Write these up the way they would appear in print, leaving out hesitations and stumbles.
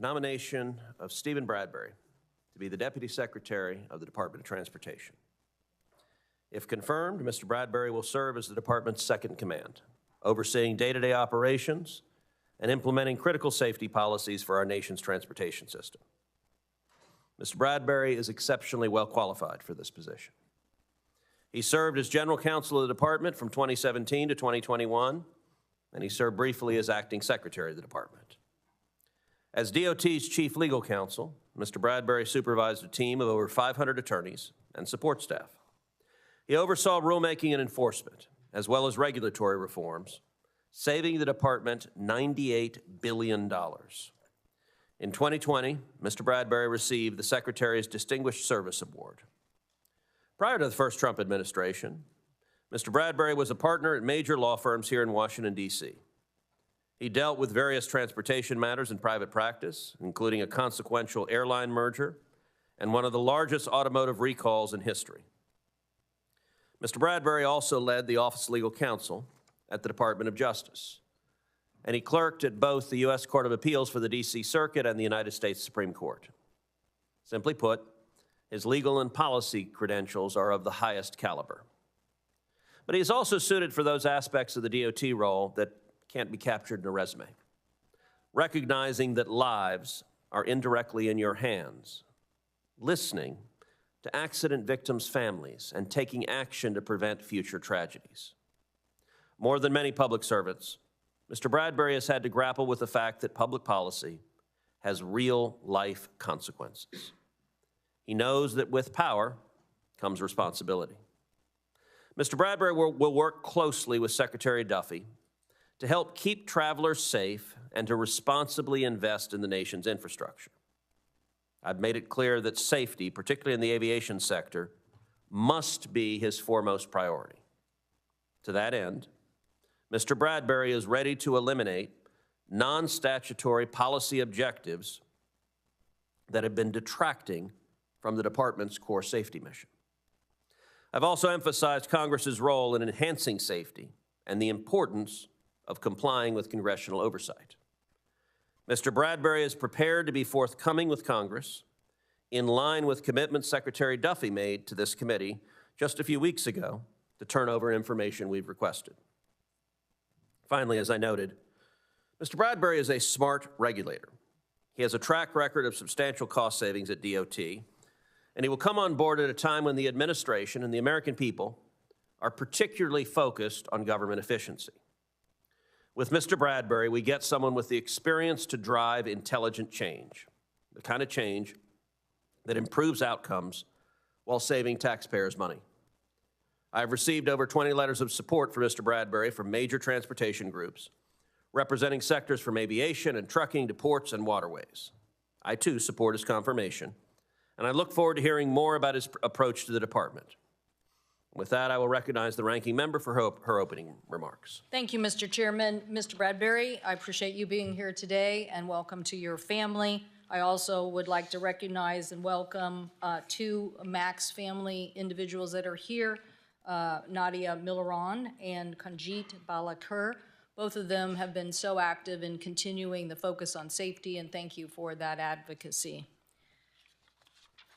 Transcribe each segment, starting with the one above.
nomination of Stephen Bradbury to be the Deputy Secretary of the Department of Transportation. If confirmed, Mr. Bradbury will serve as the department's second in command, overseeing day-to-day operations and implementing critical safety policies for our nation's transportation system. Mr. Bradbury is exceptionally well qualified for this position. He served as General Counsel of the Department from 2017 to 2021, and he served briefly as Acting Secretary of the Department. As DOT's Chief Legal Counsel, Mr. Bradbury supervised a team of over 500 attorneys and support staff. He oversaw rulemaking and enforcement, as well as regulatory reforms, saving the department $98 billion. In 2020, Mr. Bradbury received the Secretary's Distinguished Service Award. Prior to the first Trump administration, Mr. Bradbury was a partner at major law firms here in Washington, D.C. He dealt with various transportation matters in private practice, including a consequential airline merger and one of the largest automotive recalls in history. Mr. Bradbury also led the Office of Legal Counsel at the Department of Justice, and he clerked at both the U.S. Court of Appeals for the D.C. Circuit and the United States Supreme Court. Simply put, his legal and policy credentials are of the highest caliber. But he is also suited for those aspects of the DOT role that can't be captured in a resume, recognizing that lives are indirectly in your hands, listening to accident victims' families, and taking action to prevent future tragedies. More than many public servants, Mr. Bradbury has had to grapple with the fact that public policy has real-life consequences. He knows that with power comes responsibility. Mr. Bradbury will work closely with Secretary Duffy to help keep travelers safe and to responsibly invest in the nation's infrastructure. I've made it clear that safety, particularly in the aviation sector, must be his foremost priority. To that end, Mr. Bradbury is ready to eliminate non-statutory policy objectives that have been detracting from the department's core safety mission. I've also emphasized Congress's role in enhancing safety and the importance of complying with congressional oversight. Mr. Bradbury is prepared to be forthcoming with Congress in line with commitments Secretary Duffy made to this committee just a few weeks ago to turn over information we've requested. Finally, as I noted, Mr. Bradbury is a smart regulator. He has a track record of substantial cost savings at DOT, and he will come on board at a time when the administration and the American people are particularly focused on government efficiency. With Mr. Bradbury, we get someone with the experience to drive intelligent change, the kind of change that improves outcomes while saving taxpayers' money. I've received over 20 letters of support for Mr. Bradbury from major transportation groups, representing sectors from aviation and trucking to ports and waterways. I, too, support his confirmation, and I look forward to hearing more about his approach to the department. With that, I will recognize the ranking member for her opening remarks. Thank you, Mr. Chairman. Mr. Bradbury, I appreciate you being here today, and welcome to your family. I also would like to recognize and welcome two Max family individuals that are here, Nadia Moran and Kanjit Balakur. Both of them have been so active in continuing the focus on safety, and thank you for that advocacy.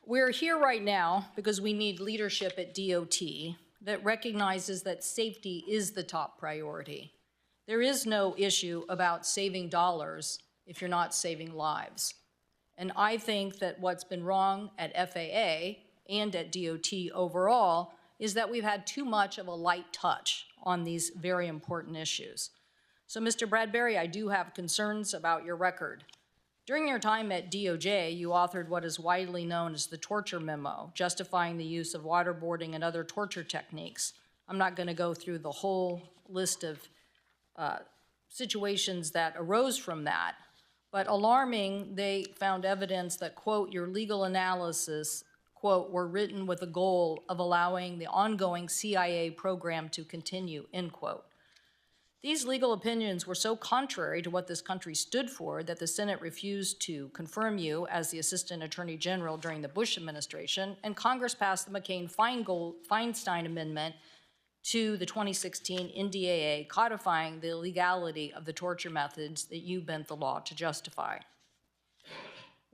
We're here right now because we need leadership at DOT that recognizes that safety is the top priority. There is no issue about saving dollars if you're not saving lives. And I think that what's been wrong at FAA and at DOT overall is that we've had too much of a light touch on these very important issues. So, Mr. Bradbury, I do have concerns about your record. During your time at DOJ, you authored what is widely known as the torture memo, justifying the use of waterboarding and other torture techniques. I'm not going to go through the whole list of situations that arose from that, but alarming, they found evidence that, quote, your legal analysis, quote, were written with the goal of allowing the ongoing CIA program to continue, end quote. These legal opinions were so contrary to what this country stood for that the Senate refused to confirm you as the Assistant Attorney General during the Bush administration, and Congress passed the McCain-Feinstein Amendment to the 2016 NDAA, codifying the legality of the torture methods that you bent the law to justify.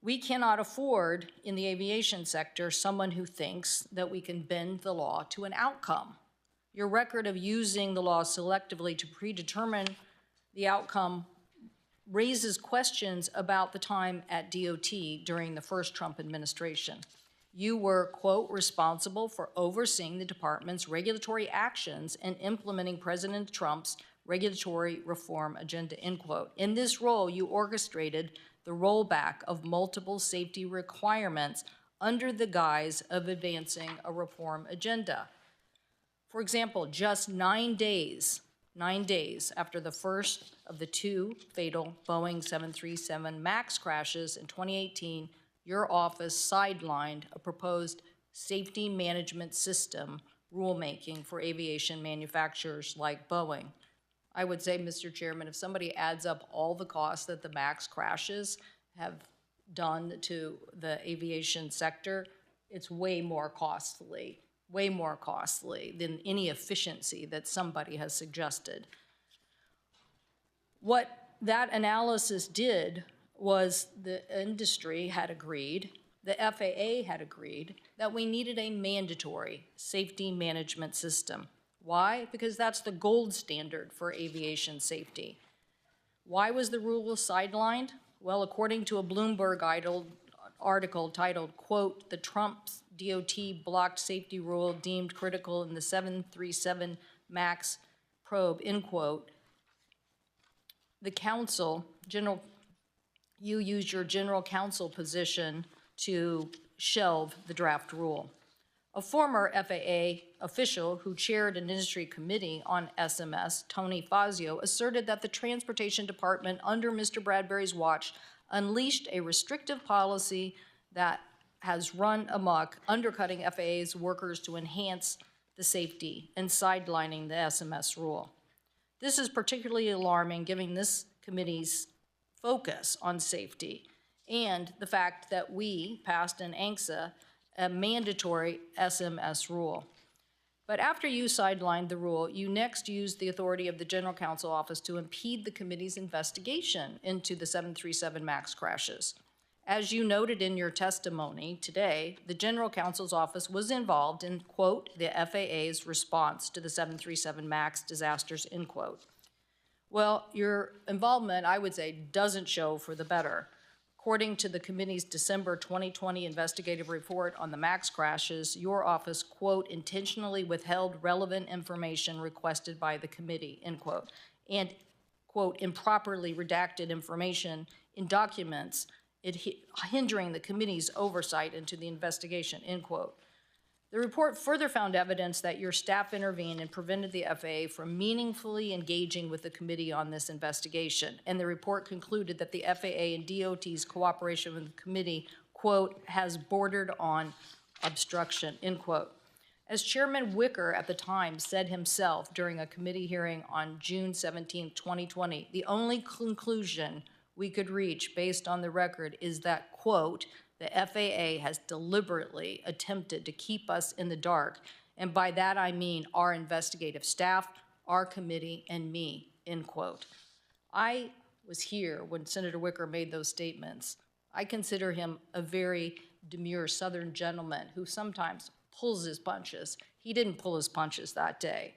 We cannot afford, in the aviation sector, someone who thinks that we can bend the law to an outcome. Your record of using the law selectively to predetermine the outcome raises questions about the time at DOT during the first Trump administration. You were, quote, responsible for overseeing the department's regulatory actions and implementing President Trump's regulatory reform agenda, end quote. In this role, you orchestrated the rollback of multiple safety requirements under the guise of advancing a reform agenda. For example, just 9 days after the first of the two fatal Boeing 737 MAX crashes in 2018, your office sidelined a proposed safety management system rulemaking for aviation manufacturers like Boeing. I would say, Mr. Chairman, if somebody adds up all the costs that the MAX crashes have done to the aviation sector, it's way more costly than any efficiency that somebody has suggested. What that analysis did was the industry had agreed, the FAA had agreed, that we needed a mandatory safety management system. Why? Because that's the gold standard for aviation safety. Why was the rule sidelined? Well, according to a Bloomberg article titled, quote, "The Trump's DOT blocked safety rule deemed critical in the 737 MAX probe," end quote, the counsel, you used your general counsel position to shelve the draft rule. A former FAA official who chaired an industry committee on SMS, Tony Fazio, asserted that the Transportation Department under Mr. Bradbury's watch unleashed a restrictive policy that has run amok, undercutting FAA's workers to enhance the safety and sidelining the SMS rule. This is particularly alarming given this committee's focus on safety and the fact that we passed in ANCSA a mandatory SMS rule. But after you sidelined the rule, you next used the authority of the General Counsel Office to impede the committee's investigation into the 737 MAX crashes. As you noted in your testimony today, the General Counsel's Office was involved in, quote, the FAA's response to the 737 MAX disasters, end quote. Well, your involvement, I would say, doesn't show for the better. According to the committee's December 2020 investigative report on the MAX crashes, your office, quote, intentionally withheld relevant information requested by the committee, end quote, and, quote, improperly redacted information in documents hindering the committee's oversight into the investigation, end quote. The report further found evidence that your staff intervened and prevented the FAA from meaningfully engaging with the committee on this investigation. And the report concluded that the FAA and DOT's cooperation with the committee, quote, has bordered on obstruction, end quote. As Chairman Wicker at the time said himself during a committee hearing on June 17, 2020, the only conclusion we could reach based on the record is that, quote, the FAA has deliberately attempted to keep us in the dark, and by that I mean our investigative staff, our committee, and me, end quote. I was here when Senator Wicker made those statements. I consider him a very demure Southern gentleman who sometimes pulls his punches. He didn't pull his punches that day.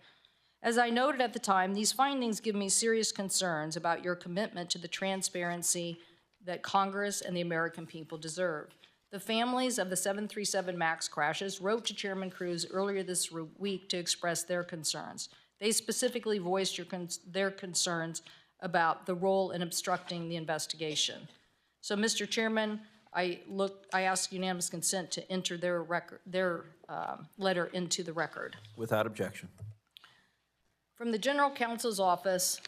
As I noted at the time, these findings give me serious concerns about your commitment to the transparency that Congress and the American people deserve. The families of the 737 MAX crashes wrote to Chairman Cruz earlier this week to express their concerns. They specifically voiced their concerns about the role in obstructing the investigation. So, Mr. Chairman, I ask unanimous consent to enter their letter into the record. Without objection. From the General Counsel's Office,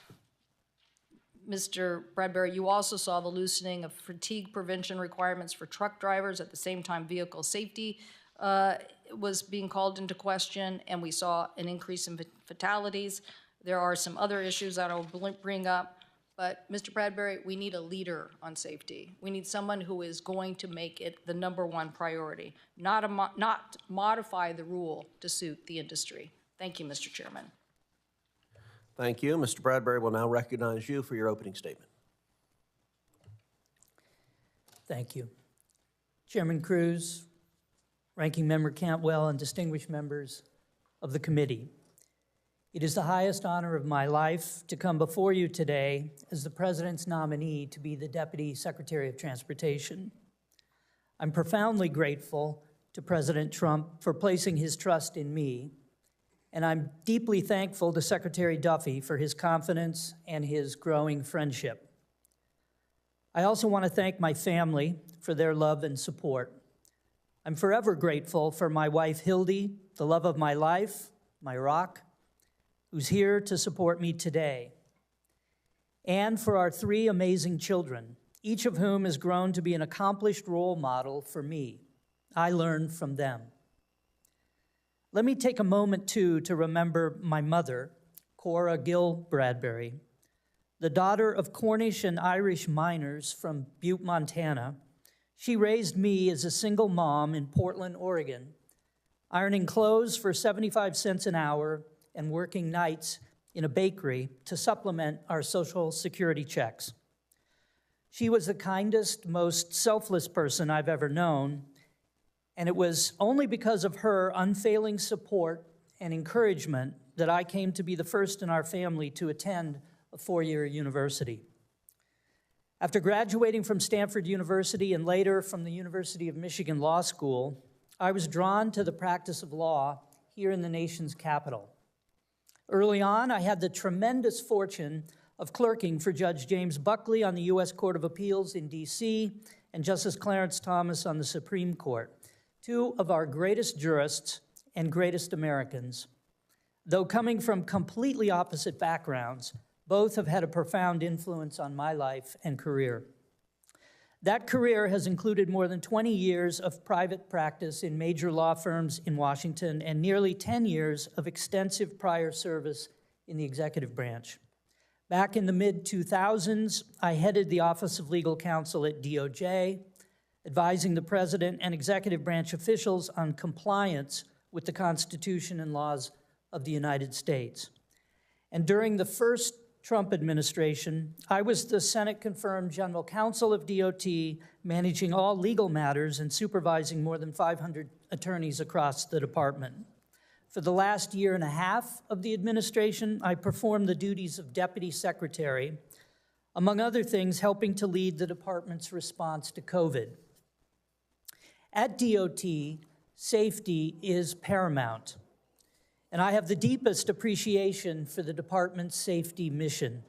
Mr. Bradbury, you also saw the loosening of fatigue prevention requirements for truck drivers. At the same time, vehicle safety was being called into question, and we saw an increase in fatalities. There are some other issues that I'll bring up, but Mr. Bradbury, we need a leader on safety. We need someone who is going to make it the #1 priority, not modify the rule to suit the industry. Thank you, Mr. Chairman. Thank you. Mr. Bradbury will now recognize you for your opening statement. Thank you. Chairman Cruz, Ranking Member Cantwell, and distinguished members of the committee. It is the highest honor of my life to come before you today as the President's nominee to be the Deputy Secretary of Transportation. I'm profoundly grateful to President Trump for placing his trust in me, and I'm deeply thankful to Secretary Duffy for his confidence and his growing friendship. I also want to thank my family for their love and support. I'm forever grateful for my wife, Hildy, the love of my life, my rock, who's here to support me today, and for our 3 amazing children, each of whom has grown to be an accomplished role model for me. I learned from them. Let me take a moment, too, to remember my mother, Cora Gill Bradbury, the daughter of Cornish and Irish miners from Butte, Montana. She raised me as a single mom in Portland, Oregon, ironing clothes for 75 cents an hour and working nights in a bakery to supplement our Social Security checks. She was the kindest, most selfless person I've ever known, and it was only because of her unfailing support and encouragement that I came to be the first in our family to attend a 4-year university. After graduating from Stanford University and later from the University of Michigan Law School, I was drawn to the practice of law here in the nation's capital. Early on, I had the tremendous fortune of clerking for Judge James Buckley on the U.S. Court of Appeals in D.C. and Justice Clarence Thomas on the Supreme Court, 2 of our greatest jurists and greatest Americans. Though coming from completely opposite backgrounds, both have had a profound influence on my life and career. That career has included more than 20 years of private practice in major law firms in Washington and nearly 10 years of extensive prior service in the executive branch. Back in the mid-2000s, I headed the Office of Legal Counsel at DOJ, advising the President and executive branch officials on compliance with the Constitution and laws of the United States. And during the first Trump administration, I was the Senate-confirmed general counsel of DOT, managing all legal matters and supervising more than 500 attorneys across the department. For the last year and a half of the administration, I performed the duties of deputy secretary, among other things, helping to lead the department's response to COVID. At DOT, safety is paramount, and I have the deepest appreciation for the department's safety mission.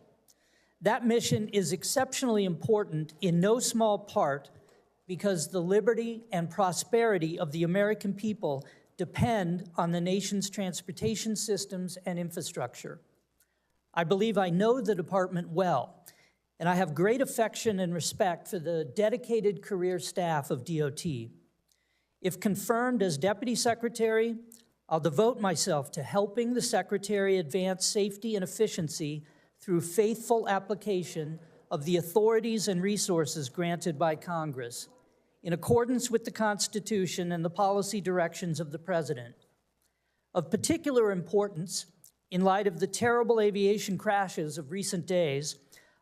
That mission is exceptionally important in no small part because the liberty and prosperity of the American people depend on the nation's transportation systems and infrastructure. I believe I know the department well, and I have great affection and respect for the dedicated career staff of DOT. If confirmed as Deputy Secretary, I'll devote myself to helping the Secretary advance safety and efficiency through faithful application of the authorities and resources granted by Congress, in accordance with the Constitution and the policy directions of the President. Of particular importance, in light of the terrible aviation crashes of recent days,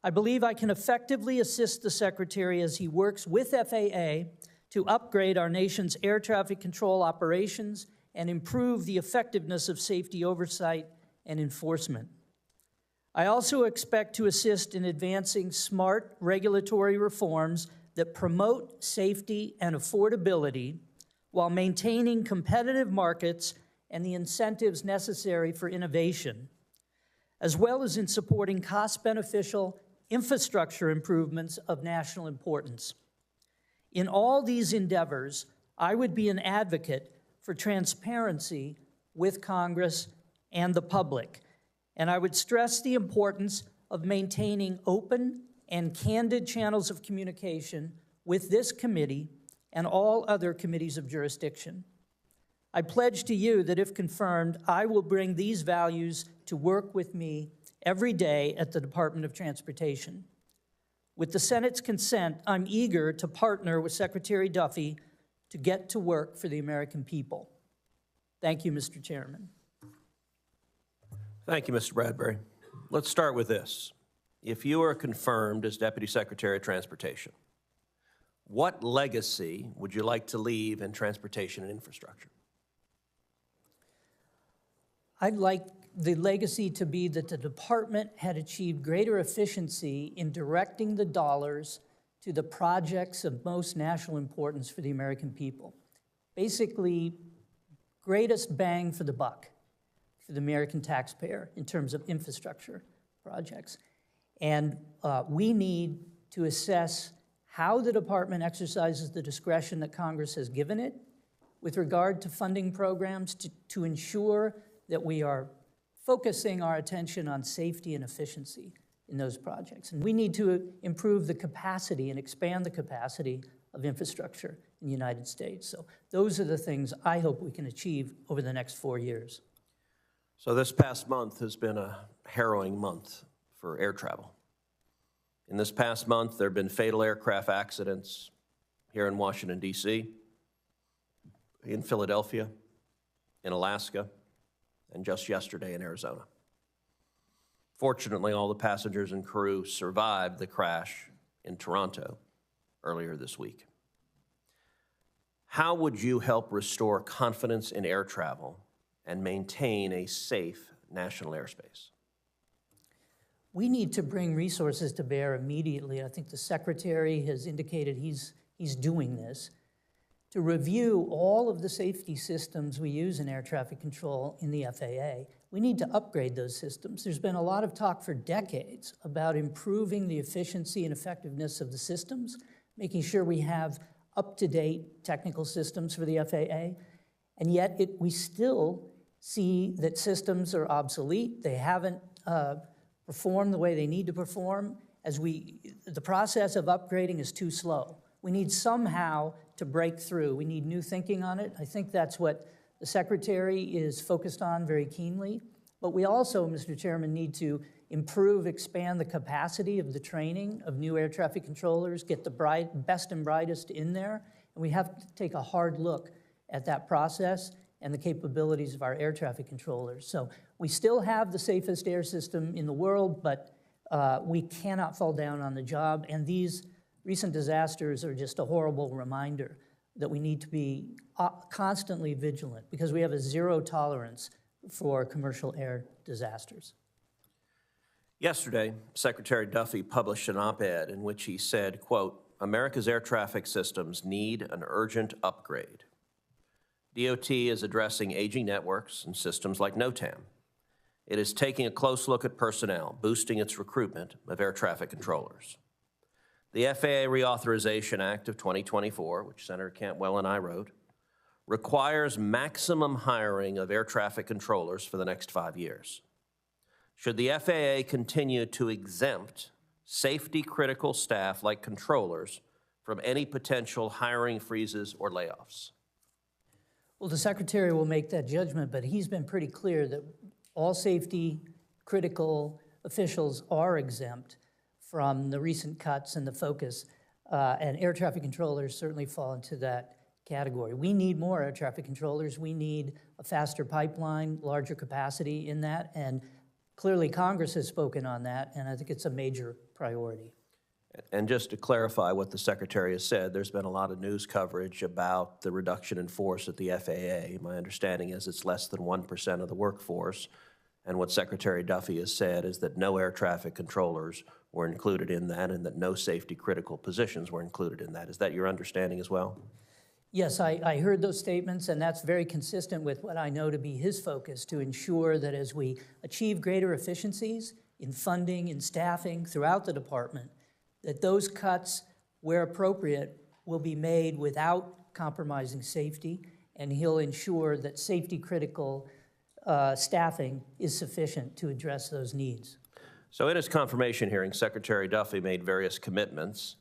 I believe I can effectively assist the Secretary as he works with FAA to upgrade our nation's air traffic control operations and improve the effectiveness of safety oversight and enforcement. I also expect to assist in advancing smart regulatory reforms that promote safety and affordability while maintaining competitive markets and the incentives necessary for innovation, as well as in supporting cost-beneficial infrastructure improvements of national importance. In all these endeavors, I would be an advocate for transparency with Congress and the public, and I would stress the importance of maintaining open and candid channels of communication with this committee and all other committees of jurisdiction. I pledge to you that if confirmed, I will bring these values to work with me every day at the Department of Transportation. With the Senate's consent, I'm eager to partner with Secretary Duffy to get to work for the American people. Thank you, Mr. Chairman. Thank you, Mr. Bradbury. Let's start with this. If you are confirmed as Deputy Secretary of Transportation, What legacy would you like to leave in transportation and infrastructure? I'd like the legacy to be that the department had achieved greater efficiency in directing the dollars to the projects of most national importance for the American people. Basically, greatest bang for the buck for the American taxpayer in terms of infrastructure projects. And we need to assess how the department exercises the discretion that Congress has given it with regard to funding programs to ensure that we are focusing our attention on safety and efficiency in those projects. And we need to improve the capacity and expand the capacity of infrastructure in the United States. So those are the things I hope we can achieve over the next 4 years. So this past month has been a harrowing month for air travel. In this past month, there have been fatal aircraft accidents here in Washington, D.C., in Philadelphia, in Alaska, and just yesterday in Arizona. Fortunately, all the passengers and crew survived the crash in Toronto earlier this week. How would you help restore confidence in air travel and maintain a safe national airspace? We need to bring resources to bear immediately. I think the Secretary has indicated he's doing this, to review all of the safety systems we use in air traffic control in the FAA. We need to upgrade those systems. There's been a lot of talk for decades about improving the efficiency and effectiveness of the systems, making sure we have up-to-date technical systems for the FAA, and yet we still see that systems are obsolete. They haven't perform the way they need to perform. The process of upgrading is too slow. We need somehow to break through. We need new thinking on it. I think that's what the Secretary is focused on very keenly. But we also, Mr. Chairman, need to improve, expand the capacity of the training of new air traffic controllers, get the best and brightest in there, and we have to take a hard look at that process and the capabilities of our air traffic controllers. So we still have the safest air system in the world, but we cannot fall down on the job, and these recent disasters are just a horrible reminder that we need to be constantly vigilant because we have a zero tolerance for commercial air disasters. Yesterday, Secretary Duffy published an op-ed in which he said, quote, "America's air traffic systems need an urgent upgrade. DOT is addressing aging networks and systems like NOTAM. It is taking a close look at personnel, boosting its recruitment of air traffic controllers. The FAA Reauthorization Act of 2024, which Senator Cantwell and I wrote, requires maximum hiring of air traffic controllers for the next 5 years. Should the FAA continue to exempt safety-critical staff like controllers from any potential hiring freezes or layoffs?" Well, the Secretary will make that judgment, but he's been pretty clear that all safety-critical officials are exempt from the recent cuts and the focus, and air traffic controllers certainly fall into that category. We need more air traffic controllers. We need a faster pipeline, larger capacity in that, and clearly Congress has spoken on that, and I think it's a major priority. And just to clarify what the Secretary has said, there's been a lot of news coverage about the reduction in force at the FAA. My understanding is it's less than 1% of the workforce. And what Secretary Duffy has said is that no air traffic controllers were included in that and that no safety critical positions were included in that. Is that your understanding as well? Yes, I heard those statements, and that's very consistent with what I know to be his focus, to ensure that as we achieve greater efficiencies in funding and staffing throughout the department, that those cuts, where appropriate, will be made without compromising safety, and he'll ensure that safety-critical staffing is sufficient to address those needs. So in his confirmation hearing, Secretary Duffy made various commitments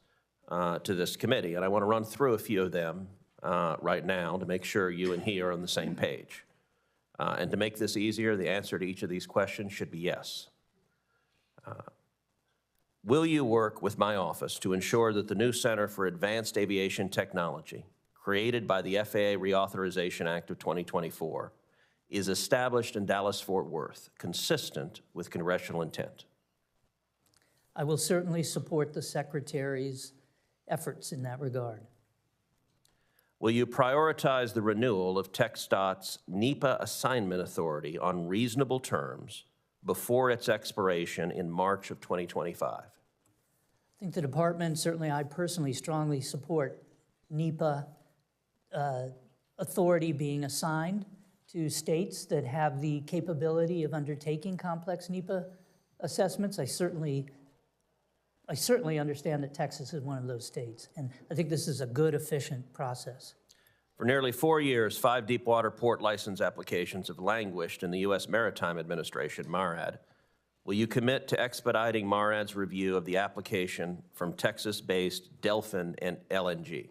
to this committee, and I want to run through a few of them right now to make sure you and he are on the same page. And to make this easier, the answer to each of these questions should be yes. Will you work with my office to ensure that the new Center for Advanced Aviation Technology, created by the FAA Reauthorization Act of 2024, is established in Dallas-Fort Worth, consistent with congressional intent? I will certainly support the Secretary's efforts in that regard. Will you prioritize the renewal of TxDOT's NEPA assignment authority on reasonable terms before its expiration in March of 2025? I think the department, certainly I personally strongly support NEPA authority being assigned to states that have the capability of undertaking complex NEPA assessments. I certainly understand that Texas is one of those states, and I think this is a good, efficient process. For nearly 4 years, 5 deepwater port license applications have languished in the U.S. Maritime Administration, MARAD. Will you commit to expediting MARAD's review of the application from Texas-based Delphin and LNG?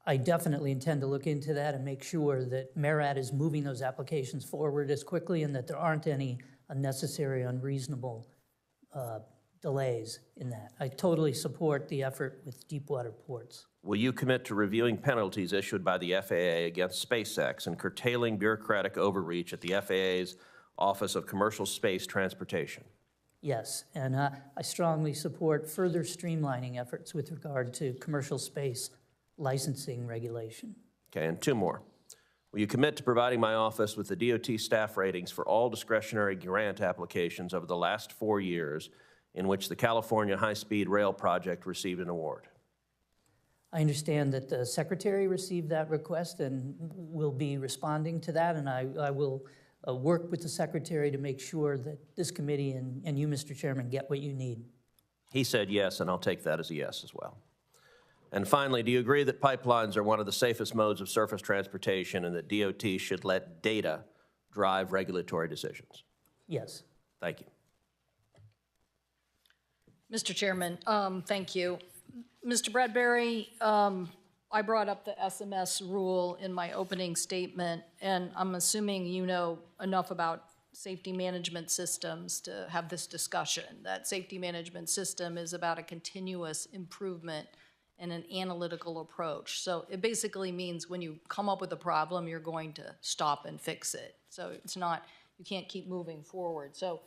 I definitely intend to look into that and make sure that MARAD is moving those applications forward as quickly and that there aren't any unnecessary, unreasonable delays in that. I totally support the effort with deepwater ports. Will you commit to reviewing penalties issued by the FAA against SpaceX and curtailing bureaucratic overreach at the FAA's Office of Commercial Space Transportation? Yes, and I strongly support further streamlining efforts with regard to commercial space licensing regulation. Okay, and 2 more. Will you commit to providing my office with the DOT staff ratings for all discretionary grant applications over the last 4 years in which the California High-Speed Rail Project received an award? I understand that the Secretary received that request and will be responding to that, and I will work with the Secretary to make sure that this committee and you, Mr. Chairman, get what you need. He said yes, and I'll take that as a yes as well. And finally, do you agree that pipelines are one of the safest modes of surface transportation and that DOT should let data drive regulatory decisions? Yes. Thank you. Mr. Chairman, thank you. Mr. Bradbury, I brought up the SMS rule in my opening statement, and I'm assuming you know enough about safety management systems to have this discussion. That safety management system is about a continuous improvement and an analytical approach. So it basically means when you come up with a problem, you're going to stop and fix it. So it's not, you can't keep moving forward. So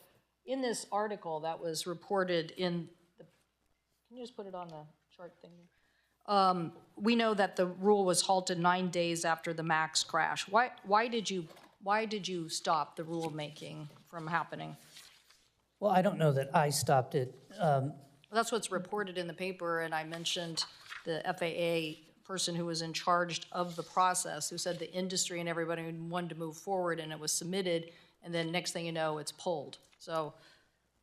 in this article that was reported in the, can you just put it on the chart thing? We know that the rule was halted 9 days after the MAX crash. Why did you stop the rulemaking from happening? Well, I don't know that I stopped it. Well, that's what's reported in the paper, and I mentioned the FAA person who was in charge of the process, who said the industry and everybody wanted to move forward, and it was submitted, and then next thing you know, it's pulled. So.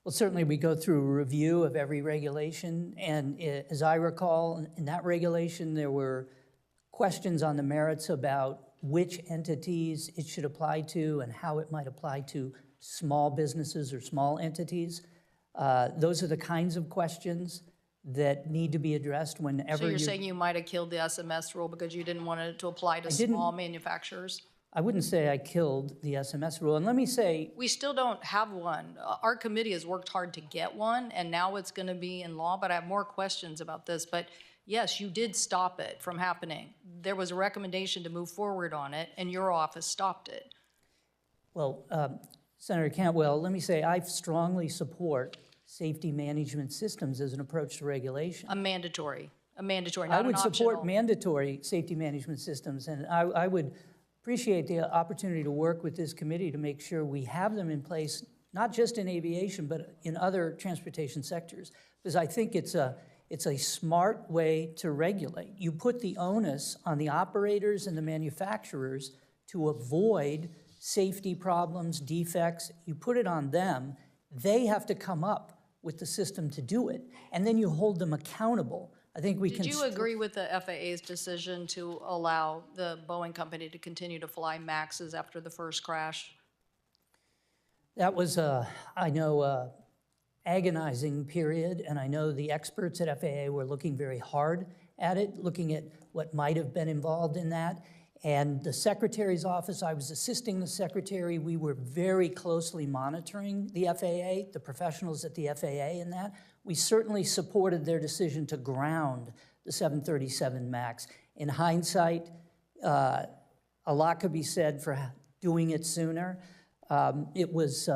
Well, certainly we go through a review of every regulation, and as I recall, in that regulation, there were questions on the merits about which entities it should apply to and how it might apply to small businesses or small entities. Those are the kinds of questions that need to be addressed whenever So you're saying you might have killed the SMS rule because you didn't want it to apply to small manufacturers? I wouldn't say I killed the SMS rule, and let me say... We still don't have one. Our committee has worked hard to get one, and now it's going to be in law, but I have more questions about this. But yes, you did stop it from happening. There was a recommendation to move forward on it, and your office stopped it. Well, Senator Cantwell, let me say I strongly support safety management systems as an approach to regulation. A mandatory, not an optional. I would support mandatory safety management systems, and I would appreciate the opportunity to work with this committee to make sure we have them in place, not just in aviation, but in other transportation sectors, because I think it's a smart way to regulate. You put the onus on the operators and the manufacturers to avoid safety problems, defects. You put it on them. They have to come up with the system to do it, and then you hold them accountable. I think we can... Did you agree with the FAA's decision to allow the Boeing company to continue to fly MAXs after the first crash? That was, I know, agonizing period, and I know the experts at FAA were looking very hard at it, looking at what might have been involved in that. And the Secretary's office, I was assisting the Secretary. We were very closely monitoring the FAA, the professionals at the FAA in that. We certainly supported their decision to ground the 737 MAX. In hindsight, a lot could be said for doing it sooner. It was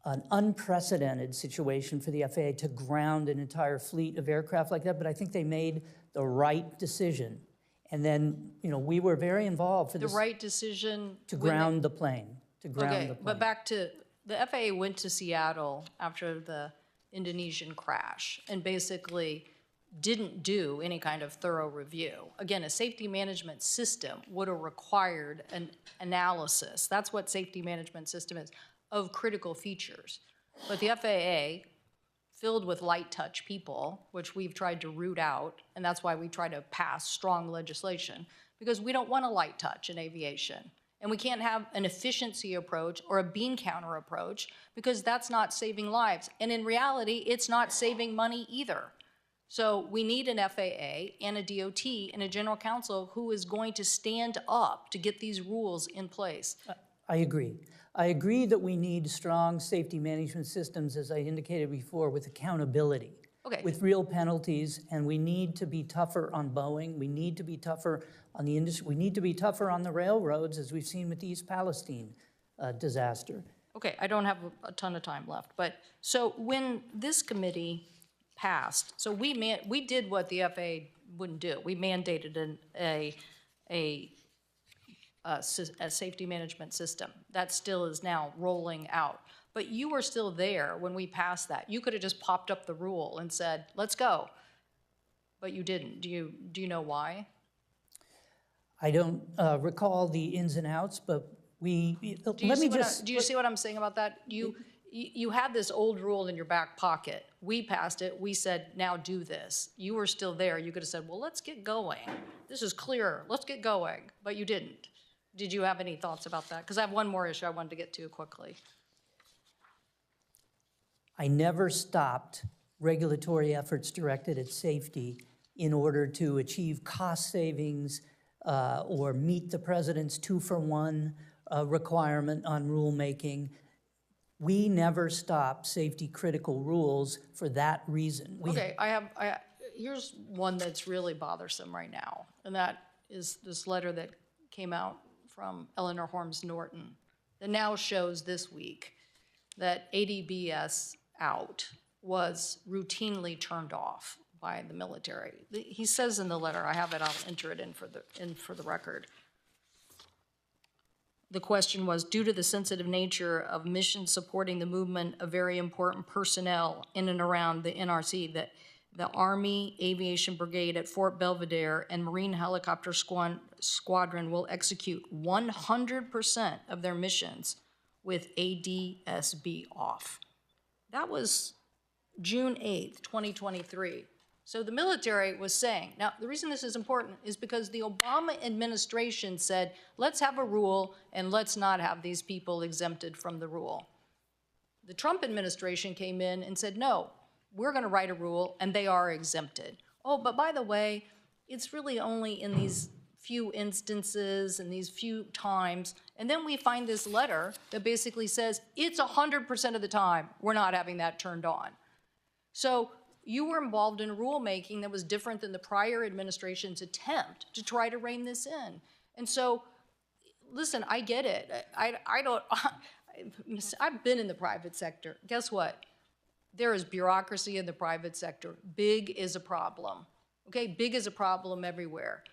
an unprecedented situation for the FAA to ground an entire fleet of aircraft like that, but I think they made the right decision. And then, we were very involved for The this. right decision. To ground the plane, Okay, but back to, the FAA went to Seattle after the Indonesian crash and basically didn't do any kind of thorough review. Again, a safety management system would have required an analysis. That's what safety management system is, of critical features. But the FAA, filled with light touch people, which we've tried to root out, and that's why we try to pass strong legislation, because we don't want a light touch in aviation. And we can't have an efficiency approach or a bean counter approach, because that's not saving lives. And in reality, it's not saving money either. So we need an FAA and a DOT and a general counsel who is going to stand up to get these rules in place. I agree. I agree that we need strong safety management systems, as I indicated before, with accountability, with real penalties, and we need to be tougher on Boeing. We need to be tougher on the industry. We need to be tougher on the railroads, as we've seen with the East Palestine disaster. Okay, I don't have a ton of time left, but so when this committee passed, so we did what the FAA wouldn't do. We mandated a safety management system. That still is now rolling out. But you were still there when we passed that. You could have just popped up the rule and said, let's go. But you didn't. Do you know why? I don't recall the ins and outs, but do you see what I'm saying about that? You had this old rule in your back pocket. We passed it. We said, now do this. You were still there. You could have said, well, let's get going. This is clear. Let's get going. But you didn't. Did you have any thoughts about that? Because I have one more issue I wanted to get to quickly. I never stopped regulatory efforts directed at safety in order to achieve cost savings or meet the president's 2-for-1 requirement on rulemaking. We never stopped safety critical rules for that reason. Okay, here's one that's really bothersome right now, and that is this letter that came out from Eleanor Holmes Norton that now shows this week that ADBS out was routinely turned off by the military. He says in the letter, I have it, I'll enter it in for the record. The question was, due to the sensitive nature of missions supporting the movement of very important personnel in and around the NRC, that the Army Aviation Brigade at Fort Belvedere and Marine Helicopter Squadron will execute 100% of their missions with ADSB off. That was June 8th, 2023. So the military was saying, now the reason this is important is because the Obama administration said, let's have a rule and let's not have these people exempted from the rule. The Trump administration came in and said, no, we're going to write a rule and they are exempted. Oh, but by the way, it's really only in these few instances and these few times. And then we find this letter that basically says it's 100% of the time we're not having that turned on. So you were involved in rulemaking that was different than the prior administration's attempt to try to rein this in. And so, listen, I get it. I've been in the private sector. Guess what? There is bureaucracy in the private sector. Big is a problem. Okay, big is a problem everywhere.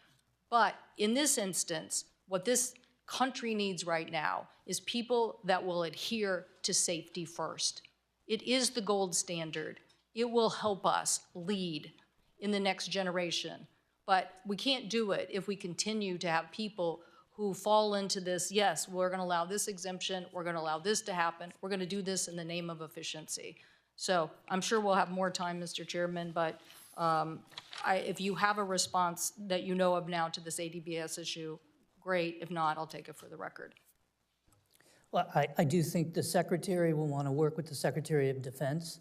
But in this instance, what this country needs right now is people that will adhere to safety first. It is the gold standard. It will help us lead in the next generation. But we can't do it if we continue to have people who fall into this, yes, we're going to allow this exemption, we're going to allow this to happen, we're going to do this in the name of efficiency. So I'm sure we'll have more time, Mr. Chairman, but if you have a response that you know of now to this ADBS issue, great. If not, I'll take it for the record. Well, I do think the Secretary will want to work with the Secretary of Defense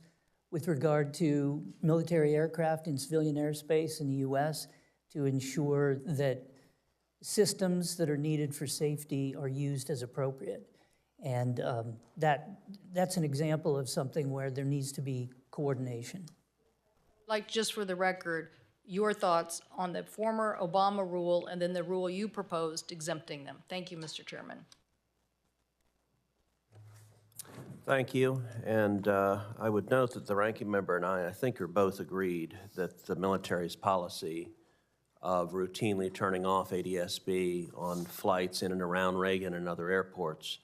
with regard to military aircraft in civilian airspace in the U.S. to ensure that systems that are needed for safety are used as appropriate. And that's an example of something where there needs to be coordination. Like, just for the record, your thoughts on the former Obama rule and then the rule you proposed exempting them. Thank you, Mr. Chairman. Thank you, and I would note that the ranking member and I think, are both agreed that the military's policy of routinely turning off ADSB on flights in and around Reagan and other airports,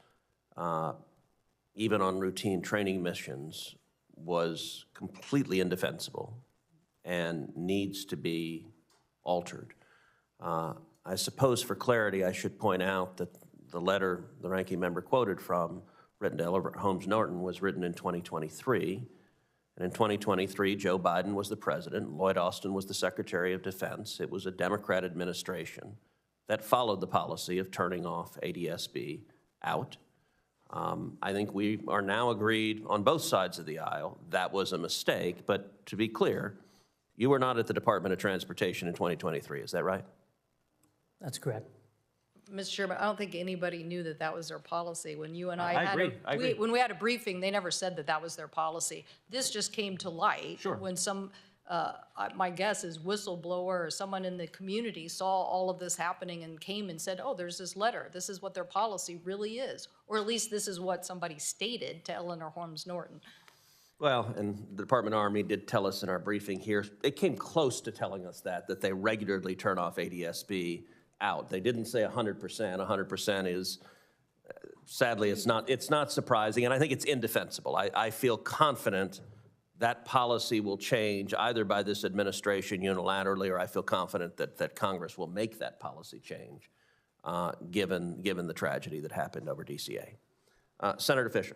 even on routine training missions, was completely indefensible and needs to be altered. I suppose for clarity, I should point out that the letter the ranking member quoted from, written to Elbert Holmes Norton, was written in 2023. And in 2023, Joe Biden was the president, Lloyd Austin was the Secretary of Defense. It was a Democrat administration that followed the policy of turning off ADSB out. I think we are now agreed on both sides of the aisle that was a mistake, but to be clear, you were not at the Department of Transportation in 2023, is that right? That's correct. Mr. Chairman, I don't think anybody knew that that was their policy. When you and I had I agree. when we had a briefing, they never said that that was their policy. This just came to light when some, my guess is whistleblower or someone in the community saw all of this happening and came and said, oh, there's this letter. This is what their policy really is. Or at least this is what somebody stated to Eleanor Holmes Norton. Well, and the Department of Army did tell us in our briefing here, it came close to telling us that they regularly turn off ADSB out. They didn't say 100%. 100% is, sadly, it's not surprising, and I think it's indefensible. I feel confident that policy will change either by this administration unilaterally, or I feel confident that Congress will make that policy change, given the tragedy that happened over DCA. Senator Fischer.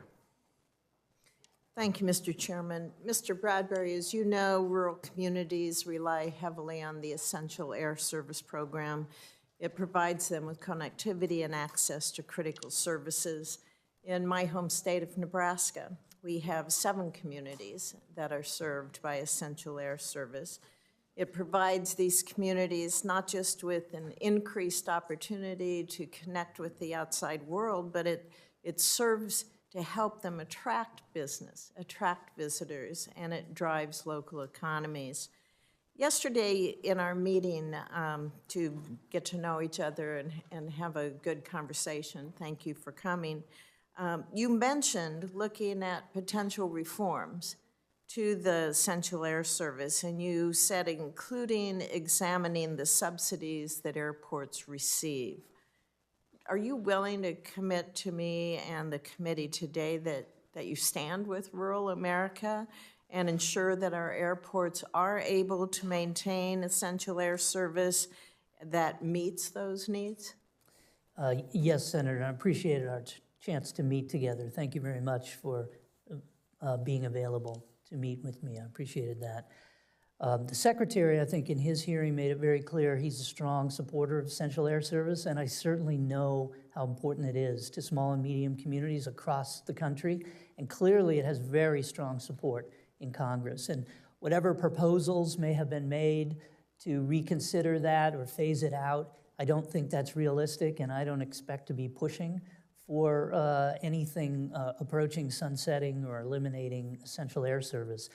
Thank you, Mr. Chairman. Mr. Bradbury, as you know, rural communities rely heavily on the Essential Air Service Program. It provides them with connectivity and access to critical services. In my home state of Nebraska, we have 7 communities that are served by Essential Air Service. It provides these communities not just with an increased opportunity to connect with the outside world, but it serves to help them attract business, attract visitors, and it drives local economies. Yesterday in our meeting to get to know each other and have a good conversation, thank you for coming, you mentioned looking at potential reforms to the Essential Air Service, and you said including examining the subsidies that airports receive. Are you willing to commit to me and the committee today that you stand with rural America and ensure that our airports are able to maintain essential air service that meets those needs? Yes, Senator, I appreciated our chance to meet together. Thank you very much for being available to meet with me. I appreciated that. The Secretary, I think, in his hearing made it very clear he's a strong supporter of Essential Air Service, and I certainly know how important it is to small and medium communities across the country, and clearly it has very strong support in Congress. And whatever proposals may have been made to reconsider that or phase it out, I don't think that's realistic, and I don't expect to be pushing for anything approaching sunsetting or eliminating Essential Air Service.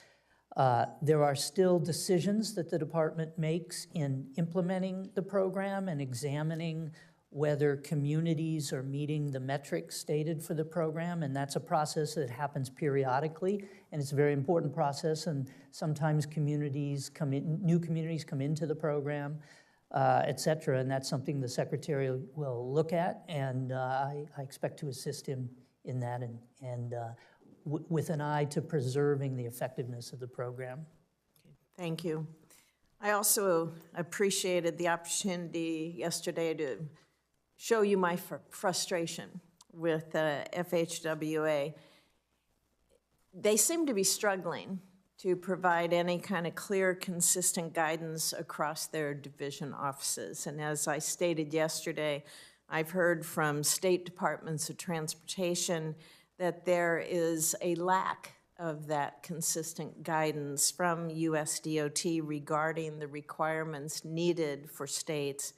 There are still decisions that the department makes in implementing the program and examining whether communities are meeting the metrics stated for the program, and that's a process that happens periodically, and it's a very important process, and sometimes communities come in, new communities come into the program, et cetera, and that's something the Secretary will look at, and I expect to assist him in that, and with an eye to preserving the effectiveness of the program. Thank you. I also appreciated the opportunity yesterday to show you my frustration with FHWA. They seem to be struggling to provide any kind of clear, consistent guidance across their division offices. And as I stated yesterday, I've heard from state departments of transportation that there is a lack of that consistent guidance from USDOT regarding the requirements needed for states,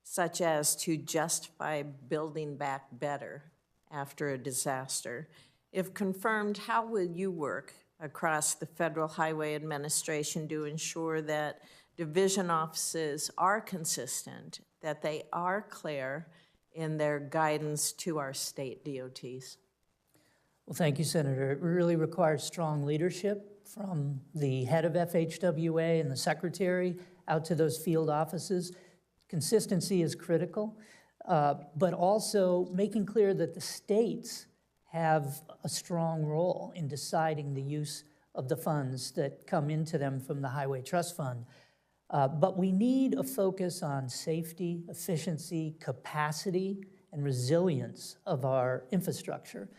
such as to justify building back better after a disaster. If confirmed, how will you work across the Federal Highway Administration to ensure that division offices are consistent, that they are clear in their guidance to our state DOTs? Well, thank you, Senator. It really requires strong leadership from the head of FHWA and the secretary out to those field offices. Consistency is critical, but also making clear that the states have a strong role in deciding the use of the funds that come into them from the Highway Trust Fund. But we need a focus on safety, efficiency, capacity, and resilience of our infrastructure,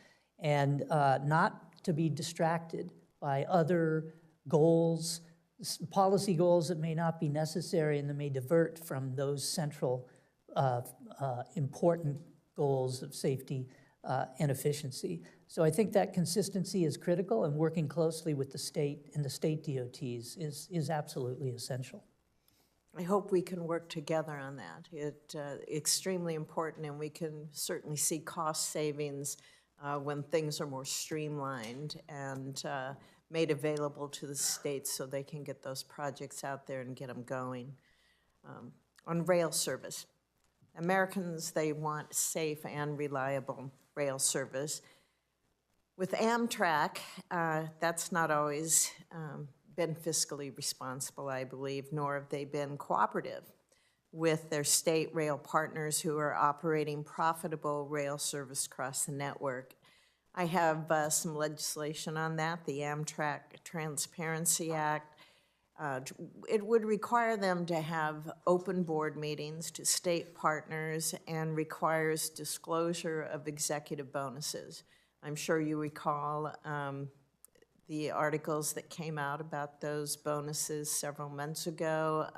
and not to be distracted by other goals, policy goals that may not be necessary and that may divert from those central important goals of safety and efficiency. So I think that consistency is critical, and working closely with the state and the state DOTs is absolutely essential. I hope we can work together on that. It's extremely important, and we can certainly see cost savings when things are more streamlined and made available to the states so they can get those projects out there and get them going. On rail service, Americans, they want safe and reliable rail service. With Amtrak, that's not always been fiscally responsible, I believe, nor have they been cooperative with their state rail partners who are operating profitable rail service across the network. I have some legislation on that, the Amtrak Transparency Act. It would require them to have open board meetings to state partners and requires disclosure of executive bonuses. I'm sure you recall the articles that came out about those bonuses several months ago,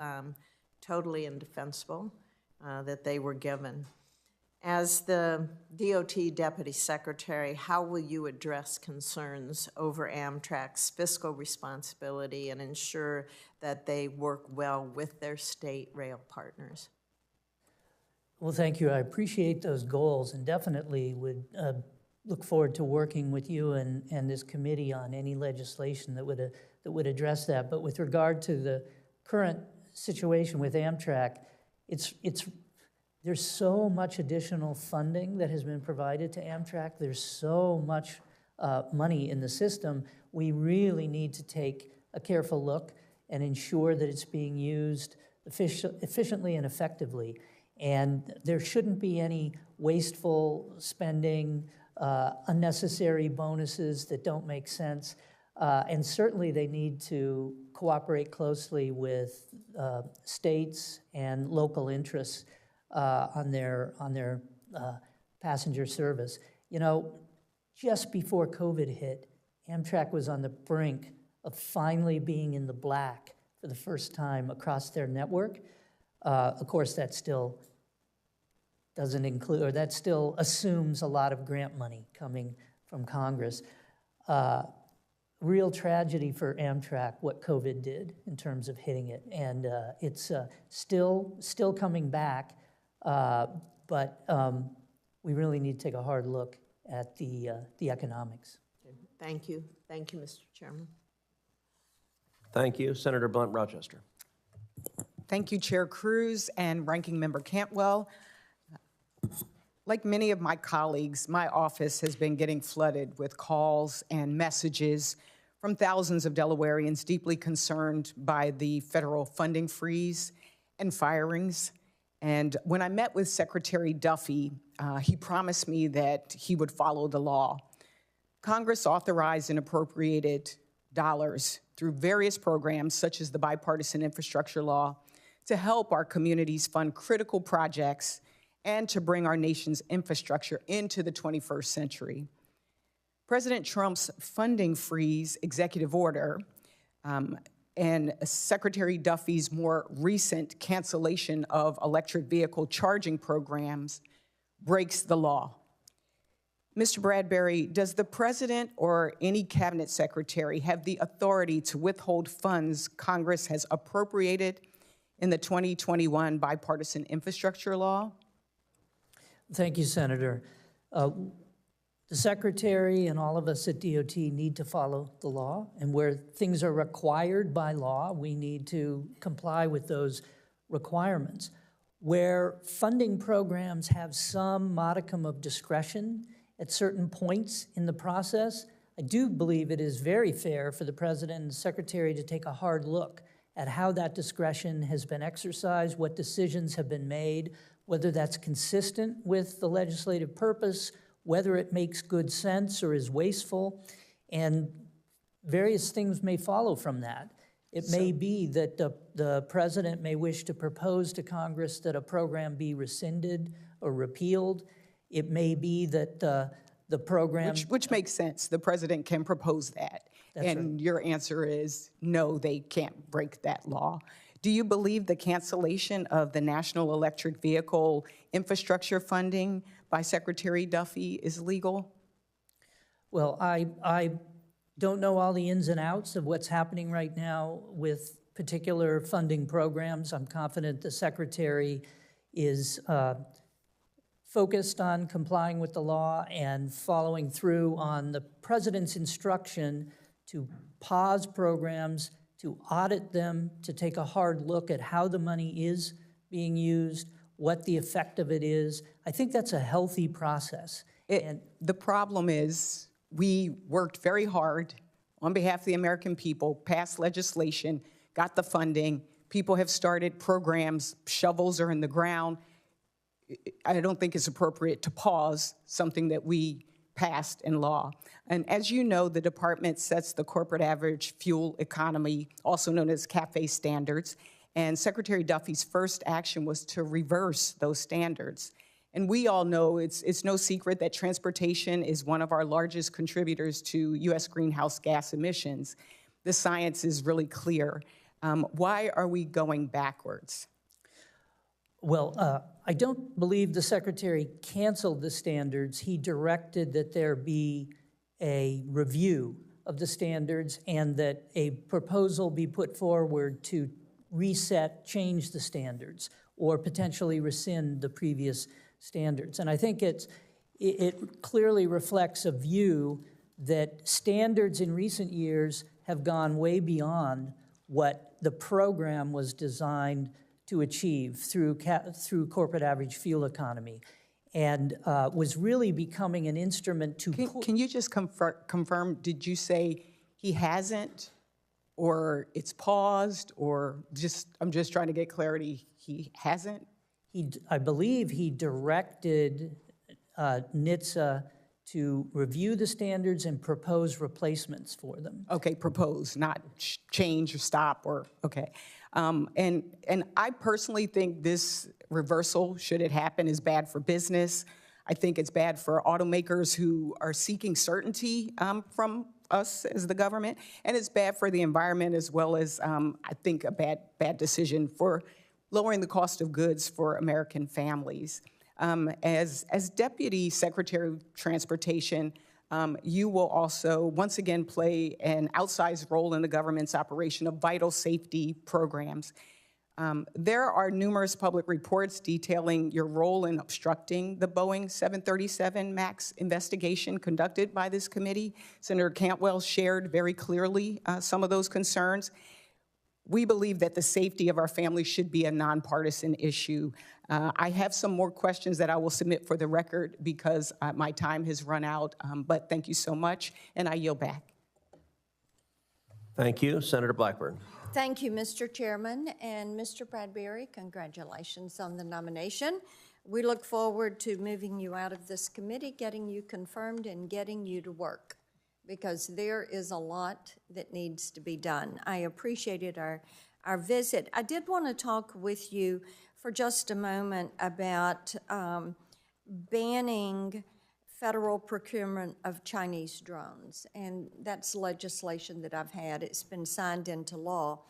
totally indefensible that they were given. As the DOT Deputy Secretary, how will you address concerns over Amtrak's fiscal responsibility and ensure that they work well with their state rail partners? Well, thank you. I appreciate those goals and definitely would look forward to working with you and this committee on any legislation that would address that. But with regard to the current situation with Amtrak, there's so much additional funding that has been provided to Amtrak. There's so much money in the system. We really need to take a careful look and ensure that it's being used efficiently and effectively. And there shouldn't be any wasteful spending, unnecessary bonuses that don't make sense. And certainly they need to cooperate closely with states and local interests on their passenger service. You know, just before COVID hit, Amtrak was on the brink of finally being in the black for the first time across their network. Of course, that still doesn't include, or that still assumes a lot of grant money coming from Congress. Real tragedy for Amtrak, what COVID did in terms of hitting it. And it's still coming back, but we really need to take a hard look at the economics. Thank you. Thank you, Mr. Chairman. Thank you. Senator Blunt, Rochester. Thank you, Chair Cruz and Ranking Member Cantwell. Like many of my colleagues, my office has been getting flooded with calls and messages from thousands of Delawareans deeply concerned by the federal funding freeze and firings. And when I met with Secretary Duffy, he promised me that he would follow the law. Congress authorized and appropriated dollars through various programs, such as the Bipartisan Infrastructure Law, to help our communities fund critical projects and to bring our nation's infrastructure into the 21st century. President Trump's funding freeze executive order and Secretary Duffy's more recent cancellation of electric vehicle charging programs breaks the law. Mr. Bradbury, does the president or any cabinet secretary have the authority to withhold funds Congress has appropriated in the 2021 Bipartisan Infrastructure Law? Thank you, Senator. The Secretary and all of us at DOT need to follow the law, and where things are required by law, we need to comply with those requirements. Where funding programs have some modicum of discretion at certain points in the process, I do believe it is very fair for the President and the Secretary to take a hard look at how that discretion has been exercised, what decisions have been made, whether that's consistent with the legislative purpose, whether it makes good sense or is wasteful, and various things may follow from that. It may be that the President may wish to propose to Congress that a program be rescinded or repealed. It may be that the program... Which makes sense. The President can propose that. And your answer is no, they can't break that law. Do you believe the cancellation of the National Electric Vehicle Infrastructure Funding by Secretary Duffy is legal? Well, I don't know all the ins and outs of what's happening right now with particular funding programs. I'm confident the Secretary is focused on complying with the law and following through on the President's instruction to pause programs, to audit them, to take a hard look at how the money is being used, what the effect of it is. I think that's a healthy process. The problem is we worked very hard on behalf of the American people, passed legislation, got the funding, people have started programs, shovels are in the ground. I don't think it's appropriate to pause something that we passed in law. And as you know, the department sets the corporate average fuel economy, also known as CAFE standards, and Secretary Duffy's first action was to reverse those standards. And we all know it's no secret that transportation is one of our largest contributors to U.S. greenhouse gas emissions. The science is really clear. Why are we going backwards? Well, I don't believe the Secretary canceled the standards. He directed that there be a review of the standards and that a proposal be put forward to reset, change the standards, or potentially rescind the previous standards. And I think it clearly reflects a view that standards in recent years have gone way beyond what the program was designed to achieve through corporate average fuel economy, and was really becoming an instrument to... Can you just confirm, did you say he hasn't, or it's paused, or I'm just trying to get clarity, he hasn't? I believe he directed NHTSA to review the standards and propose replacements for them. Okay, propose, not change or stop, or, okay. And I personally think this reversal, should it happen, is bad for business. I think it's bad for automakers who are seeking certainty from us as the government, and it's bad for the environment as well as, I think, a bad decision for lowering the cost of goods for American families. As Deputy Secretary of Transportation, you will also, once again, play an outsized role in the government's operation of vital safety programs. There are numerous public reports detailing your role in obstructing the Boeing 737 MAX investigation conducted by this committee. Senator Cantwell shared very clearly some of those concerns. We believe that the safety of our families should be a nonpartisan issue. I have some more questions that I will submit for the record because my time has run out, but thank you so much, and I yield back. Thank you. Senator Blackburn. Thank you, Mr. Chairman, and Mr. Bradbury, congratulations on the nomination. We look forward to moving you out of this committee, getting you confirmed, and getting you to work, because there is a lot that needs to be done. I appreciated our visit. I did want to talk with you for just a moment about banning federal procurement of Chinese drones, and that's legislation that I've had. It's been signed into law.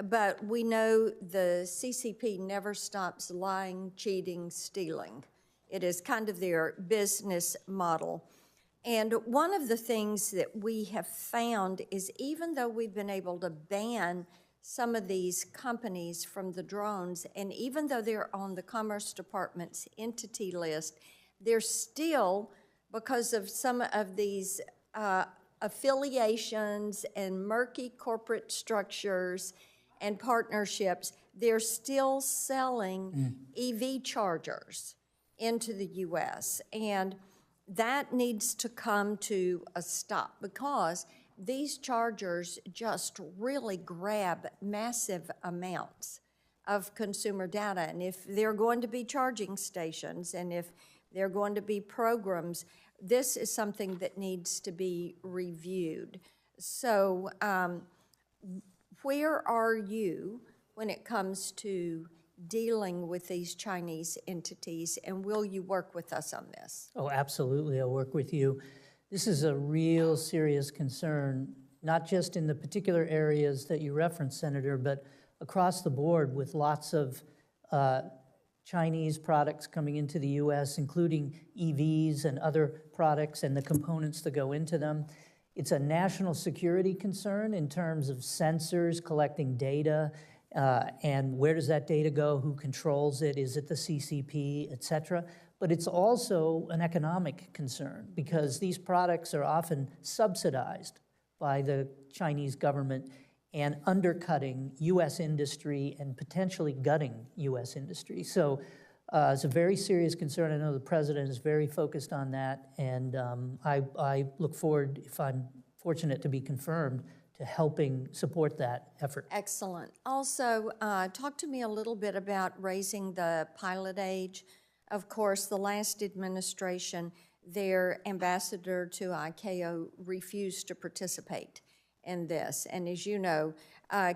But we know the CCP never stops lying, cheating, stealing. It is kind of their business model. And one of the things that we have found is even though we've been able to ban some of these companies from the drones, and even though they're on the Commerce Department's entity list, they're still, because of some of these affiliations and murky corporate structures and partnerships, they're still selling EV chargers into the U.S. And That needs to come to a stop because these chargers just really grab massive amounts of consumer data. And if they're going to be charging stations and if they're going to be programs, this is something that needs to be reviewed. So where are you when it comes to dealing with these Chinese entities, and will you work with us on this? Oh, absolutely, I'll work with you. This is a real serious concern, not just in the particular areas that you referenced, Senator, but across the board with lots of Chinese products coming into the U.S., including EVs and other products and the components that go into them. It's a national security concern in terms of sensors collecting data, and where does that data go, who controls it, is it the CCP, et cetera. But it's also an economic concern because these products are often subsidized by the Chinese government and undercutting U.S. industry and potentially gutting U.S. industry. So it's a very serious concern. I know the president is very focused on that, and I look forward, if I'm fortunate to be confirmed, to helping support that effort. Excellent. Also, talk to me a little bit about raising the pilot age. Of course, the last administration, their ambassador to ICAO refused to participate in this. And as you know,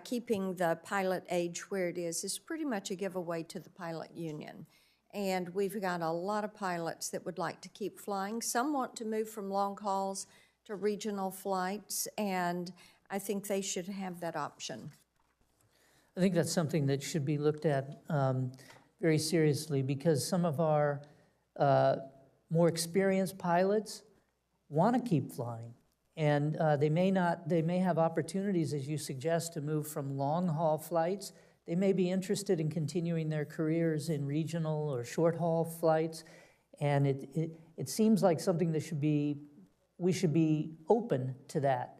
keeping the pilot age where it is pretty much a giveaway to the pilot union. And we've got a lot of pilots that would like to keep flying. Some want to move from long hauls to regional flights, and I think they should have that option. I think that's something that should be looked at very seriously because some of our more experienced pilots want to keep flying. And they may have opportunities, as you suggest, to move from long-haul flights. They may be interested in continuing their careers in regional or short-haul flights. And it seems like something that we should be open to that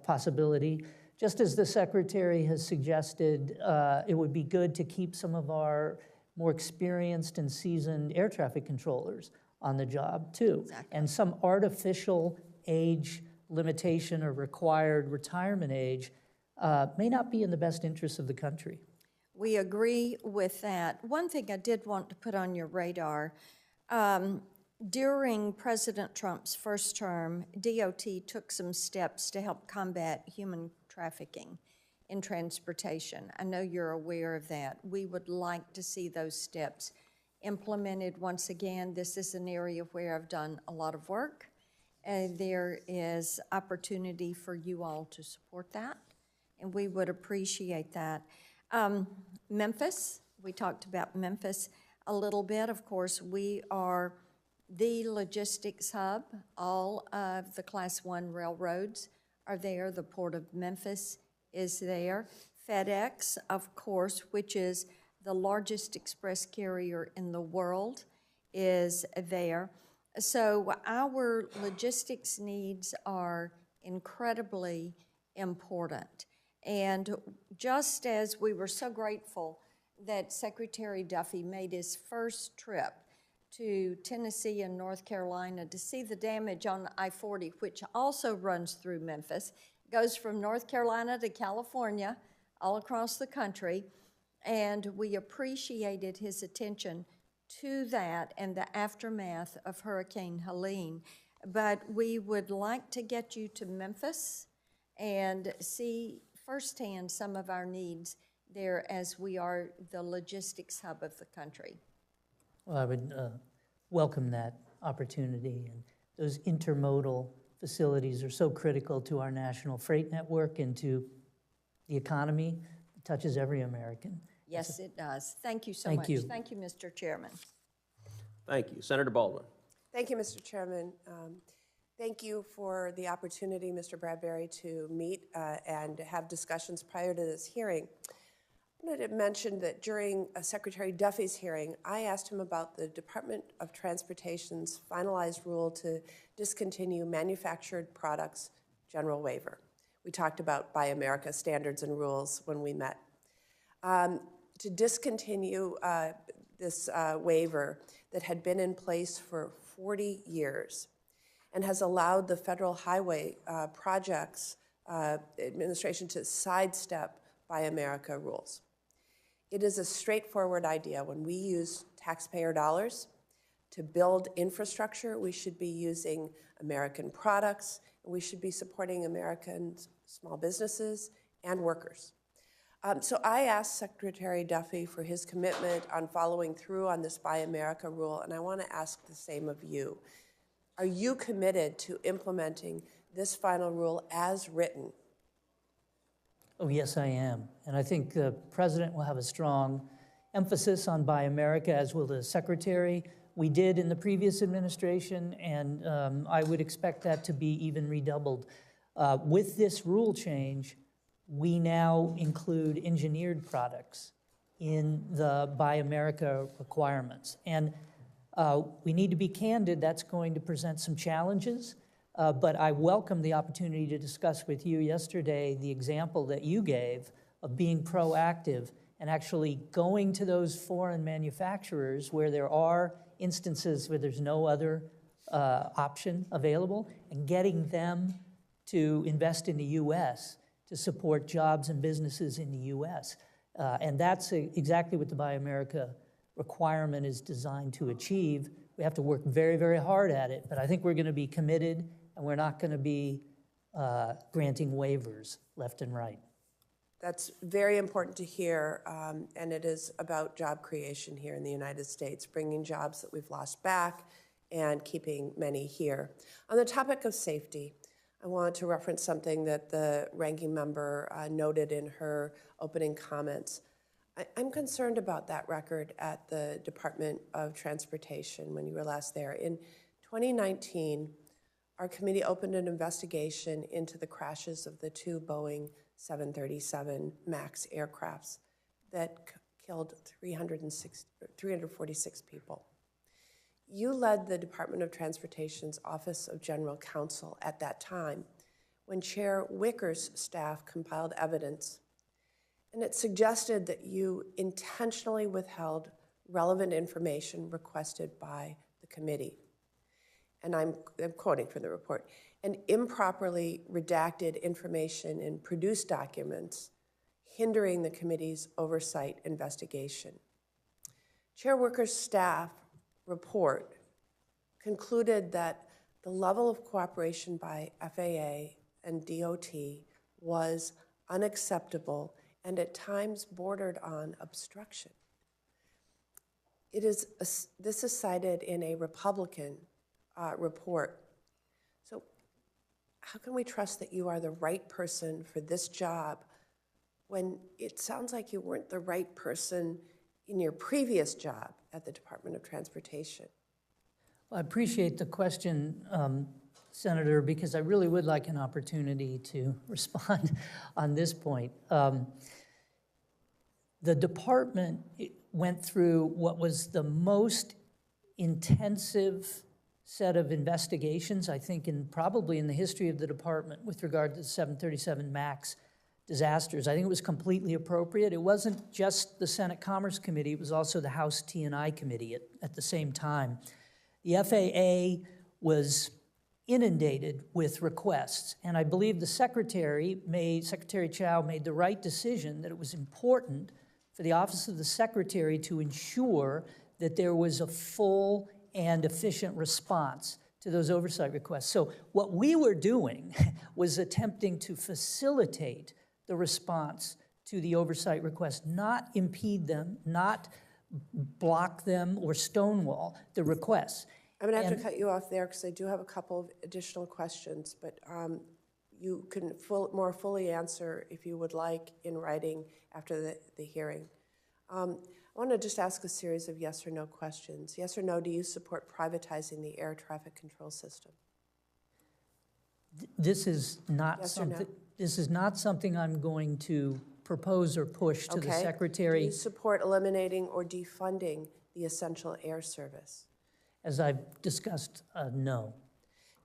possibility. Just as the Secretary has suggested, it would be good to keep some of our more experienced and seasoned air traffic controllers on the job, too. Exactly. And some artificial age limitation or required retirement age may not be in the best interest of the country. We agree with that. One thing I did want to put on your radar, during President Trump's first term, DOT took some steps to help combat human trafficking in transportation. I know you're aware of that. We would like to see those steps implemented once again. This is an area where I've done a lot of work. There is opportunity for you all to support that, and we would appreciate that. Memphis, we talked about Memphis a little bit. Of course, we are the logistics hub. All of the Class 1 railroads are there. The Port of Memphis is there. FedEx, of course, which is the largest express carrier in the world, is there. So our logistics needs are incredibly important. And just as we were so grateful that Secretary Duffy made his first trip to Tennessee and North Carolina to see the damage on I-40, which also runs through Memphis, goes from North Carolina to California, all across the country, and we appreciated his attention to that and the aftermath of Hurricane Helene. But we would like to get you to Memphis and see firsthand some of our needs there as we are the logistics hub of the country. Well, I would welcome that opportunity. And those intermodal facilities are so critical to our national freight network and to the economy. It touches every American. Yes, it does. Thank you so much. Thank you. Thank you, Mr. Chairman. Thank you. Senator Baldwin. Thank you, Mr. Chairman. Thank you for the opportunity, Mr. Bradbury, to meet and have discussions prior to this hearing. I wanted to mention that during Secretary Duffy's hearing, I asked him about the Department of Transportation's finalized rule to discontinue manufactured products general waiver. We talked about Buy America standards and rules when we met. To discontinue this waiver that had been in place for 40 years and has allowed the Federal Highway Projects Administration to sidestep Buy America rules. It is a straightforward idea. When we use taxpayer dollars to build infrastructure, we should be using American products, and we should be supporting American small businesses and workers. So I asked Secretary Duffy for his commitment on following through on this Buy America rule, and I want to ask the same of you. Are you committed to implementing this final rule as written? Oh, yes, I am. And I think the president will have a strong emphasis on Buy America, as will the secretary. We did in the previous administration, and I would expect that to be even redoubled. With this rule change, we now include engineered products in the Buy America requirements. And we need to be candid, that's going to present some challenges, but I welcome the opportunity to discuss with you yesterday the example that you gave of being proactive and actually going to those foreign manufacturers where there are instances where there's no other option available and getting them to invest in the U.S. to support jobs and businesses in the U.S. And that's exactly what the Buy America requirement is designed to achieve. We have to work very, very hard at it, but I think we're going to be committed, and we're not going to be granting waivers left and right. That's very important to hear, and it is about job creation here in the United States, bringing jobs that we've lost back and keeping many here. On the topic of safety, I wanted to reference something that the ranking member noted in her opening comments. I'm concerned about that record at the Department of Transportation when you were last there. In 2019, our committee opened an investigation into the crashes of the two Boeing 737 MAX aircrafts that killed 346 people. You led the Department of Transportation's Office of General Counsel at that time when Chair Wicker's staff compiled evidence, and it suggested that you intentionally withheld relevant information requested by the committee. And I'm quoting from the report, and improperly redacted information in produced documents, hindering the committee's oversight investigation. Chair Wicker's staff report concluded that the level of cooperation by FAA and DOT was unacceptable and at times bordered on obstruction. This is cited in a Republican report. So how can we trust that you are the right person for this job when it sounds like you weren't the right person in your previous job at the Department of Transportation? Well, I appreciate the question, Senator, because I really would like an opportunity to respond on this point. The department went through what was the most intensive set of investigations, I think, probably in the history of the department with regard to the 737 MAX disasters. I think it was completely appropriate. It wasn't just the Senate Commerce Committee, it was also the House T&I Committee at the same time. The FAA was inundated with requests, and I believe the Secretary Chao made the right decision that it was important for the Office of the Secretary to ensure that there was a full and efficient response to those oversight requests. So what we were doing was attempting to facilitate the response to the oversight requests, not impede them, not block them or stonewall the requests. I'm going to have to cut you off there because I do have a couple of additional questions, but you can more fully answer if you would like in writing after the hearing. I want to just ask a series of yes or no questions. Yes or no, do you support privatizing the air traffic control system? This is not Yes or no? This is not something I'm going to propose or push to the Secretary. Do you support eliminating or defunding the Essential Air Service? As I've discussed, no.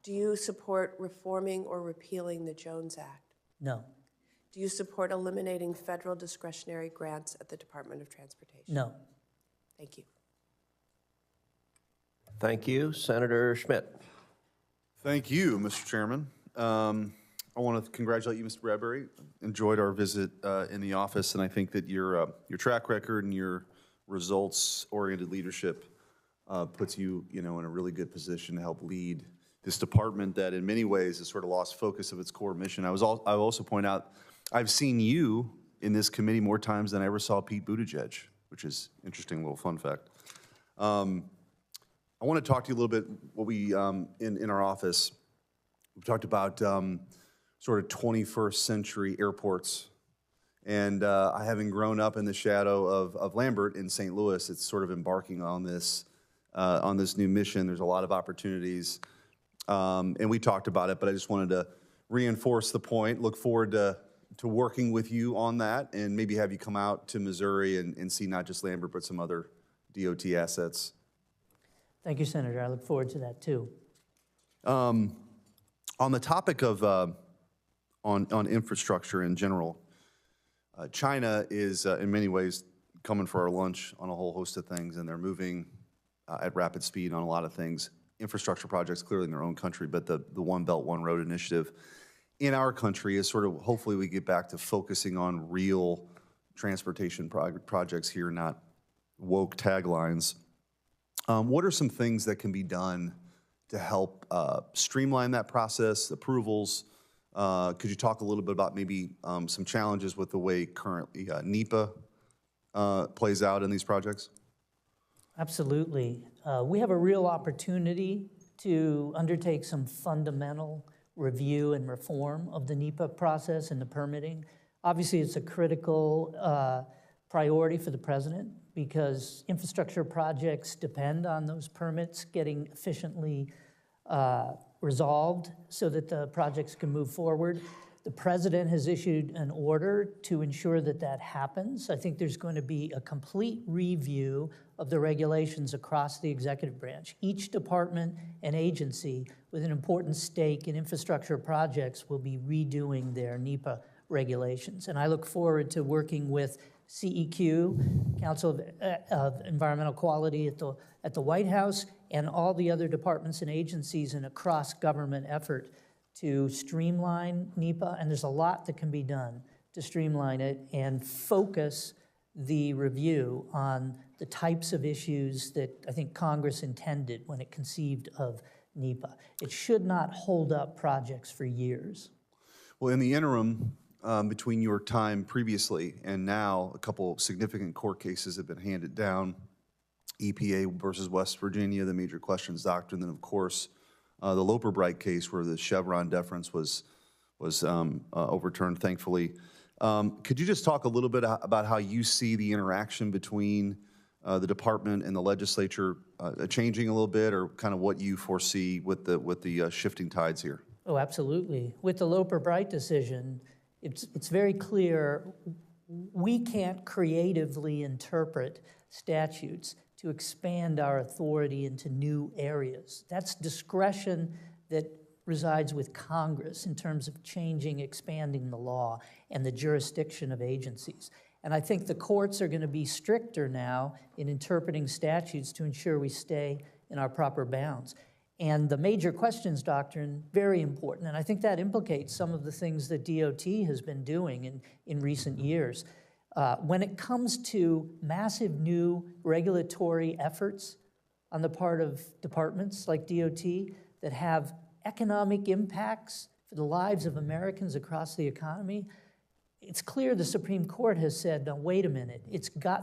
Do you support reforming or repealing the Jones Act? No. Do you support eliminating federal discretionary grants at the Department of Transportation? No. Thank you. Thank you. Senator Schmitt. Thank you, Mr. Chairman. I want to congratulate you, Mr. Bradbury. Enjoyed our visit in the office, and I think that your track record and your results-oriented leadership puts you, in a really good position to help lead this department that, in many ways, has sort of lost focus of its core mission. I will also point out, I've seen you in this committee more times than I ever saw Pete Buttigieg, which is an interesting little fun fact. I want to talk to you a little bit. What we in our office, we talked about sort of 21st century airports, and having grown up in the shadow of Lambert in St. Louis, it's sort of embarking on this new mission. There's a lot of opportunities, and we talked about it. But I just wanted to reinforce the point. Look forward to working with you on that, and maybe have you come out to Missouri and see not just Lambert but some other DOT assets. Thank you, Senator. I look forward to that, too. On the topic of on infrastructure in general, China is in many ways coming for our lunch on a whole host of things, and they're moving at rapid speed on a lot of things. Infrastructure projects clearly in their own country, but the One Belt, One Road initiative in our country is sort of, hopefully we get back to focusing on real transportation projects here, not woke taglines. What are some things that can be done to help streamline that process, approvals? Could you talk a little bit about maybe some challenges with the way currently NEPA plays out in these projects? Absolutely. We have a real opportunity to undertake some fundamental review and reform of the NEPA process and the permitting. Obviously, it's a critical priority for the president because infrastructure projects depend on those permits getting efficiently resolved so that the projects can move forward. The president has issued an order to ensure that that happens. I think there's going to be a complete review of the regulations across the executive branch. Each department and agency with an important stake in infrastructure projects will be redoing their NEPA regulations. And I look forward to working with CEQ, Council of Environmental Quality at the White House, and all the other departments and agencies in a cross-government effort to streamline NEPA, and there's a lot that can be done to streamline it and focus the review on the types of issues that I think Congress intended when it conceived of NEPA. It should not hold up projects for years. Well, in the interim, between your time previously and now, a couple significant court cases have been handed down. EPA versus West Virginia, the major questions doctrine, then of course, the Loper-Bright case where the Chevron deference was overturned, thankfully. Could you just talk a little bit about how you see the interaction between the department and the legislature changing a little bit, or kind of what you foresee with the shifting tides here? Oh, absolutely. With the Loper-Bright decision, it's very clear we can't creatively interpret statutes to expand our authority into new areas. That's discretion that resides with Congress in terms of changing, expanding the law and the jurisdiction of agencies. And I think the courts are going to be stricter now in interpreting statutes to ensure we stay in our proper bounds. And the major questions doctrine, very important. And I think that implicates some of the things that DOT has been doing in recent years. When it comes to massive new regulatory efforts on the part of departments like DOT that have economic impacts for the lives of Americans across the economy, it's clear the Supreme Court has said, now wait a minute,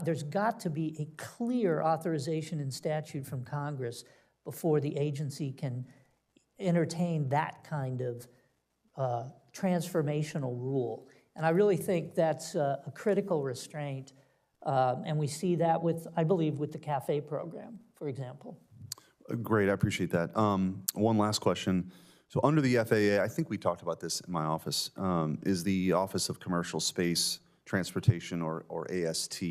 there's got to be a clear authorization in statute from Congress before the agency can entertain that kind of transformational rule. And I really think that's a critical restraint, and we see that I believe, with the CAFE program, for example. Great, I appreciate that. One last question. So under the FAA, I think we talked about this in my office, is the Office of Commercial Space Transportation, or AST,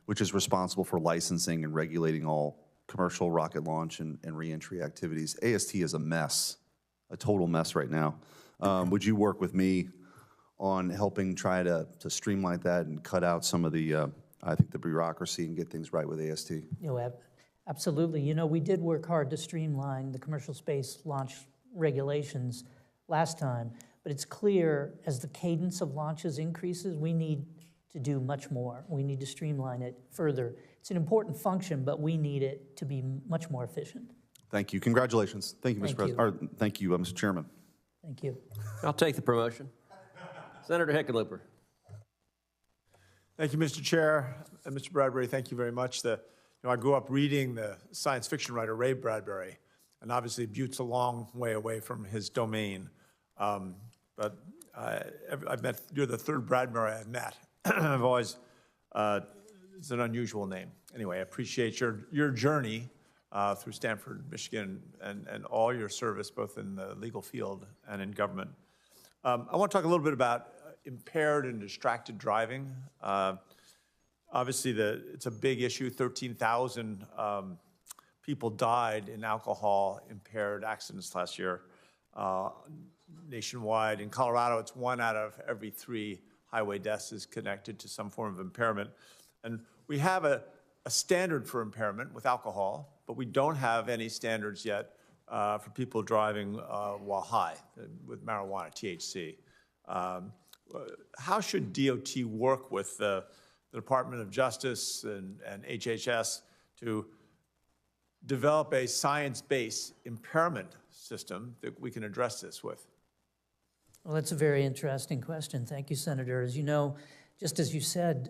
which is responsible for licensing and regulating all commercial rocket launch and reentry activities. AST is a mess, a total mess right now. Would you work with me on helping try to streamline that and cut out some of the, I think, the bureaucracy and get things right with AST? Absolutely. You know, we did work hard to streamline the commercial space launch regulations last time, but it's clear as the cadence of launches increases, we need to do much more. We need to streamline it further. It's an important function, but we need it to be much more efficient. Thank you. Congratulations. Thank you, Mr. Thank President. Or, thank you, Mr. Chairman. Thank you. I'll take the promotion. Senator Hickenlooper. Thank you, Mr. Chair. And Mr. Bradbury, thank you very much. I grew up reading the science fiction writer Ray Bradbury, and obviously Butte's a long way away from his domain. But you're the third Bradbury I've met. I've always, it's an unusual name. Anyway, I appreciate your journey through Stanford, Michigan, and all your service, both in the legal field and in government. I want to talk a little bit about impaired and distracted driving. Obviously, it's a big issue. 13,000 people died in alcohol-impaired accidents last year nationwide. In Colorado, it's 1 out of every 3 highway deaths is connected to some form of impairment. And we have a standard for impairment with alcohol, but we don't have any standards yet for people driving while high with marijuana, THC. How should DOT work with the Department of Justice and HHS to develop a science-based impairment system that we can address this with? Well, that's a very interesting question. Thank you, Senator. As you know, just as you said,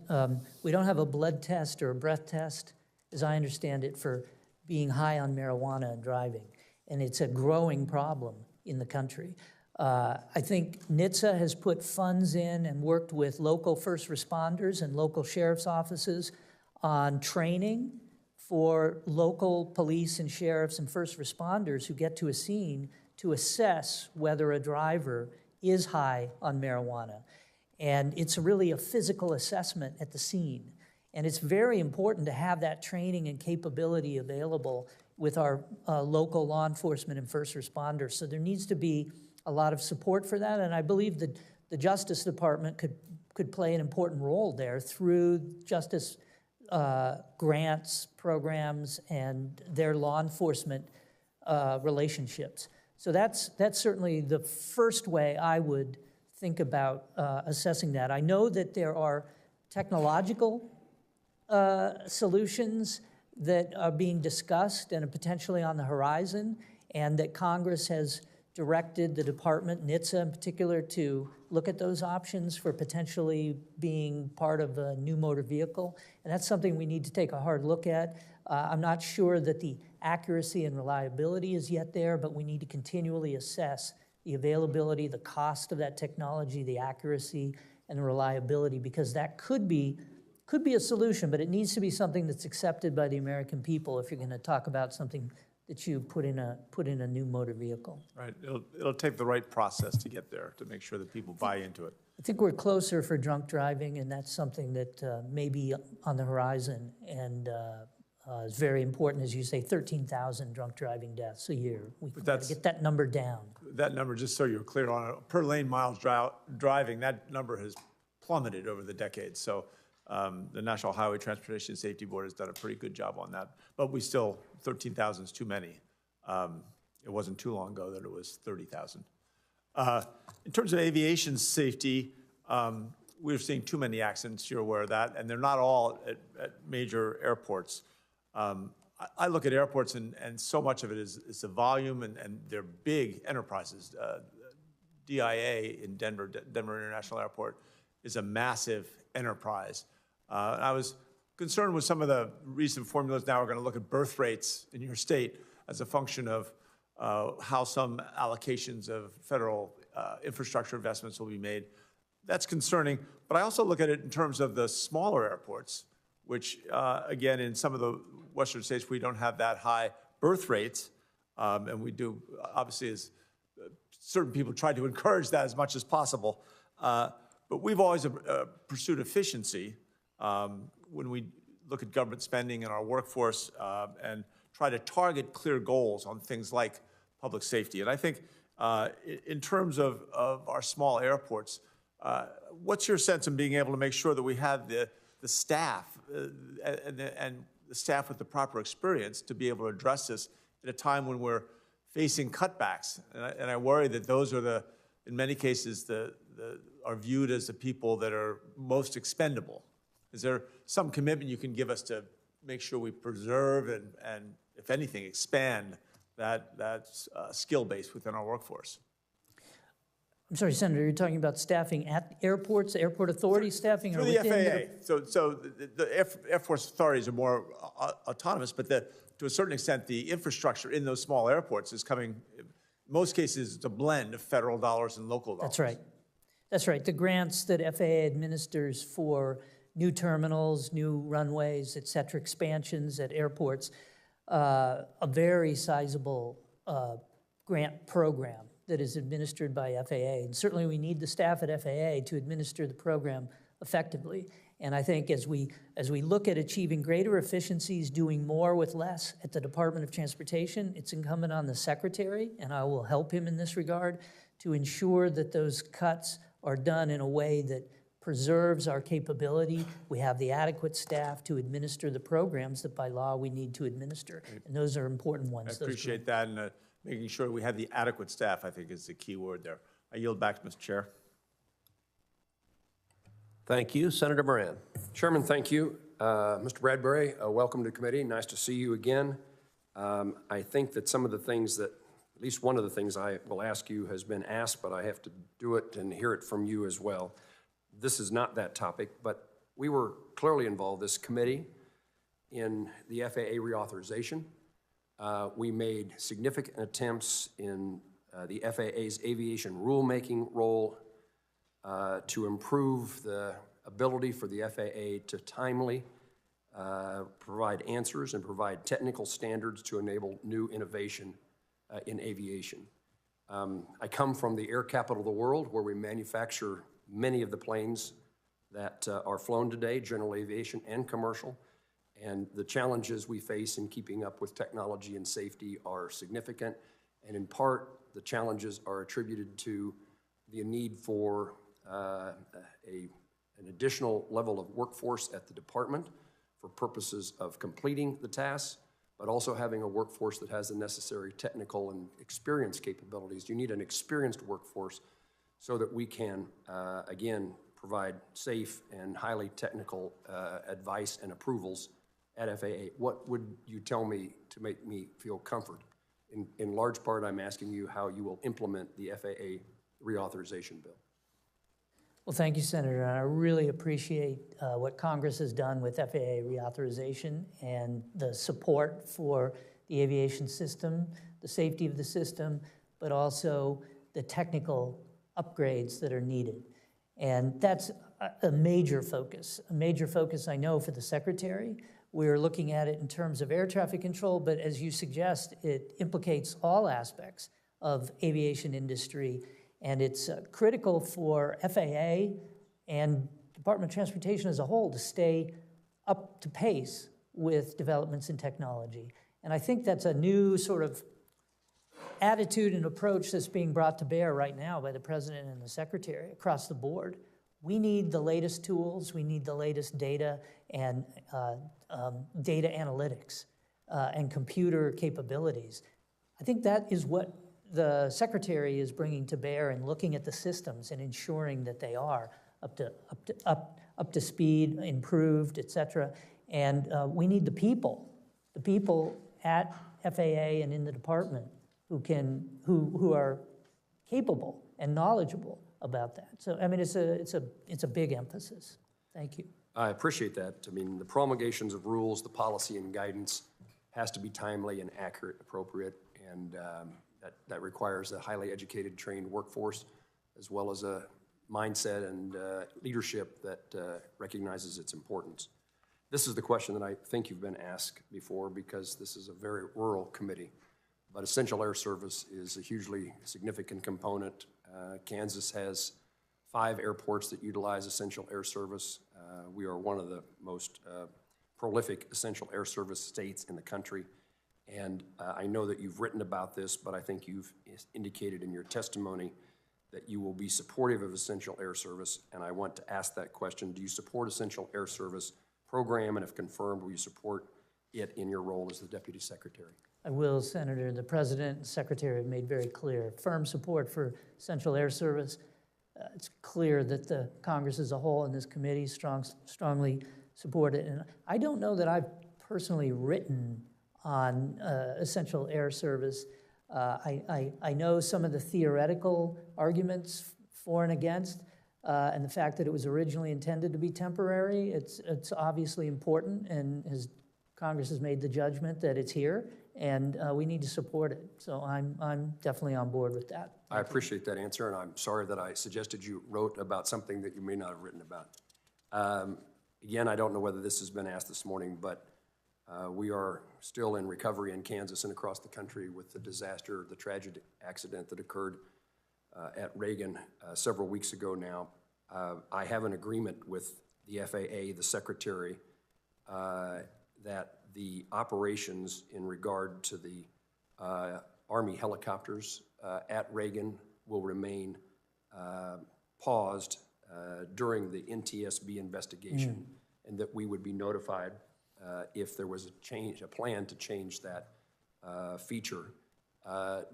we don't have a blood test or a breath test, as I understand it, for being high on marijuana and driving. And it's a growing problem in the country. I think NHTSA has put funds in and worked with local first responders and local sheriff's offices on training for local police and sheriffs and first responders who get to a scene to assess whether a driver is high on marijuana. And it's really a physical assessment at the scene. And it's very important to have that training and capability available with our local law enforcement and first responders. So there needs to be a lot of support for that, and I believe that the Justice Department could play an important role there through justice grants, programs, and their law enforcement relationships. So that's certainly the first way I would think about assessing that. I know that there are technological solutions that are being discussed and are potentially on the horizon, and that Congress has directed the department, NHTSA in particular, to look at those options for potentially being part of a new motor vehicle. And that's something we need to take a hard look at. I'm not sure that the accuracy and reliability is yet there, but we need to continually assess the availability, the cost of that technology, the accuracy, and the reliability, because that could be a solution, but it needs to be something that's accepted by the American people if you're going to talk about something that you put in a new motor vehicle. Right. It'll take the right process to get there, to make sure that people buy into it. I think we're closer for drunk driving, and that's something that may be on the horizon and is very important. As you say, 13,000 drunk driving deaths a year. We've got to get that number down. That number, just so you're clear on it, per lane miles driving, that number has plummeted over the decades. So the National Highway Transportation Safety Board has done a pretty good job on that. But we still, 13,000 is too many. It wasn't too long ago that it was 30,000. In terms of aviation safety, we're seeing too many accidents, you're aware of that, and they're not all at major airports. I look at airports, and so much of it is the volume, and they're big enterprises. DIA in Denver International Airport is a massive enterprise. I was concerned with some of the recent formulas. Now we're going to look at birth rates in your state as a function of how some allocations of federal infrastructure investments will be made. That's concerning, but I also look at it in terms of the smaller airports, which, again, in some of the western states, we don't have that high birth rates, and we do, obviously, as certain people try to encourage that as much as possible. But we've always pursued efficiency when we look at government spending and our workforce and try to target clear goals on things like public safety. And I think in terms of our small airports, what's your sense in being able to make sure that we have the staff and the staff with the proper experience to be able to address this at a time when we're facing cutbacks. And I worry that those are in many cases, are viewed as the people that are most expendable. Is there some commitment you can give us to make sure we preserve and if anything, expand that skill base within our workforce? I'm sorry, Senator, you're talking about staffing at airports, airport authority staffing? Through or the within FAA. So the Air Force authorities are more autonomous, but to a certain extent, the infrastructure in those small airports is coming, in most cases, it's a blend of federal dollars and local dollars. That's right. That's right. The grants that FAA administers for new terminals, new runways, et cetera, expansions at airports, a very sizable grant program that is administered by FAA. And certainly we need the staff at FAA to administer the program effectively. And I think as we look at achieving greater efficiencies, doing more with less at the Department of Transportation, it's incumbent on the Secretary, and I will help him in this regard, to ensure that those cuts are done in a way that preserves our capability. We have the adequate staff to administer the programs that by law we need to administer. And those are important ones. I appreciate that, and making sure we have the adequate staff, I think, is the key word there. I yield back to Mr. Chair. Thank you. Senator Moran. Chairman, thank you. Mr. Bradbury, welcome to committee. Nice to see you again. I think that some of the things that, at least one of the things I will ask you has been asked, but I have to do it and hear it from you as well. This is not that topic, but we were clearly involved, this committee, in the FAA reauthorization. We made significant attempts in the FAA's aviation rulemaking role to improve the ability for the FAA to timely provide answers and provide technical standards to enable new innovation in aviation. I come from the air capital of the world, where we manufacture many of the planes that are flown today, general aviation and commercial, and the challenges we face in keeping up with technology and safety are significant, and in part, the challenges are attributed to the need for an additional level of workforce at the department for purposes of completing the tasks, but also having a workforce that has the necessary technical and experience capabilities. You need an experienced workforce so that we can, again, provide safe and highly technical advice and approvals at FAA. What would you tell me to make me feel comfort? In large part, I'm asking you how you will implement the FAA reauthorization bill. Well, thank you, Senator. And I really appreciate what Congress has done with FAA reauthorization and the support for the aviation system, the safety of the system, but also the technical upgrades that are needed. And that's a major focus I know for the Secretary. We're looking at it in terms of air traffic control, but as you suggest, it implicates all aspects of aviation industry. And it's critical for FAA and Department of Transportation as a whole to stay up to pace with developments in technology. And I think that's a new sort of attitude and approach that's being brought to bear right now by the President and the Secretary across the board. We need the latest tools, we need the latest data and data analytics and computer capabilities. I think that is what the Secretary is bringing to bear and looking at the systems and ensuring that they are up to speed, improved, et cetera. And we need the people at FAA and in the department who are capable and knowledgeable about that. So I mean, it's a big emphasis. Thank you. I appreciate that. I mean, the promulgations of rules, the policy and guidance has to be timely and accurate, appropriate, and that requires a highly educated, trained workforce, as well as a mindset and leadership that recognizes its importance. This is the question that I think you've been asked before, because this is a very rural committee, but essential air service is a hugely significant component. Kansas has 5 airports that utilize essential air service. We are one of the most prolific essential air service states in the country. And I know that you've written about this, but I think you've indicated in your testimony that you will be supportive of essential air service. And I want to ask that question. Do you support essential air service program? And if confirmed, will you support it in your role as the Deputy Secretary? I will, Senator. The President and Secretary have made very clear firm support for Central Air Service. It's clear that the Congress as a whole and this committee strongly support it. And I don't know that I've personally written on Essential Air Service. I know some of the theoretical arguments for and against, and the fact that it was originally intended to be temporary. It's obviously important, and Congress has made the judgment that it's here, and we need to support it. So I'm definitely on board with that. I appreciate that answer, and I'm sorry that I suggested you wrote about something that you may not have written about. Again, I don't know whether this has been asked this morning, but we are still in recovery in Kansas and across the country with the disaster, the tragic accident that occurred at Reagan several weeks ago now. I have an agreement with the FAA, the Secretary, that the operations in regard to the Army helicopters at Reagan will remain paused during the NTSB investigation, and that we would be notified if there was a plan to change that feature.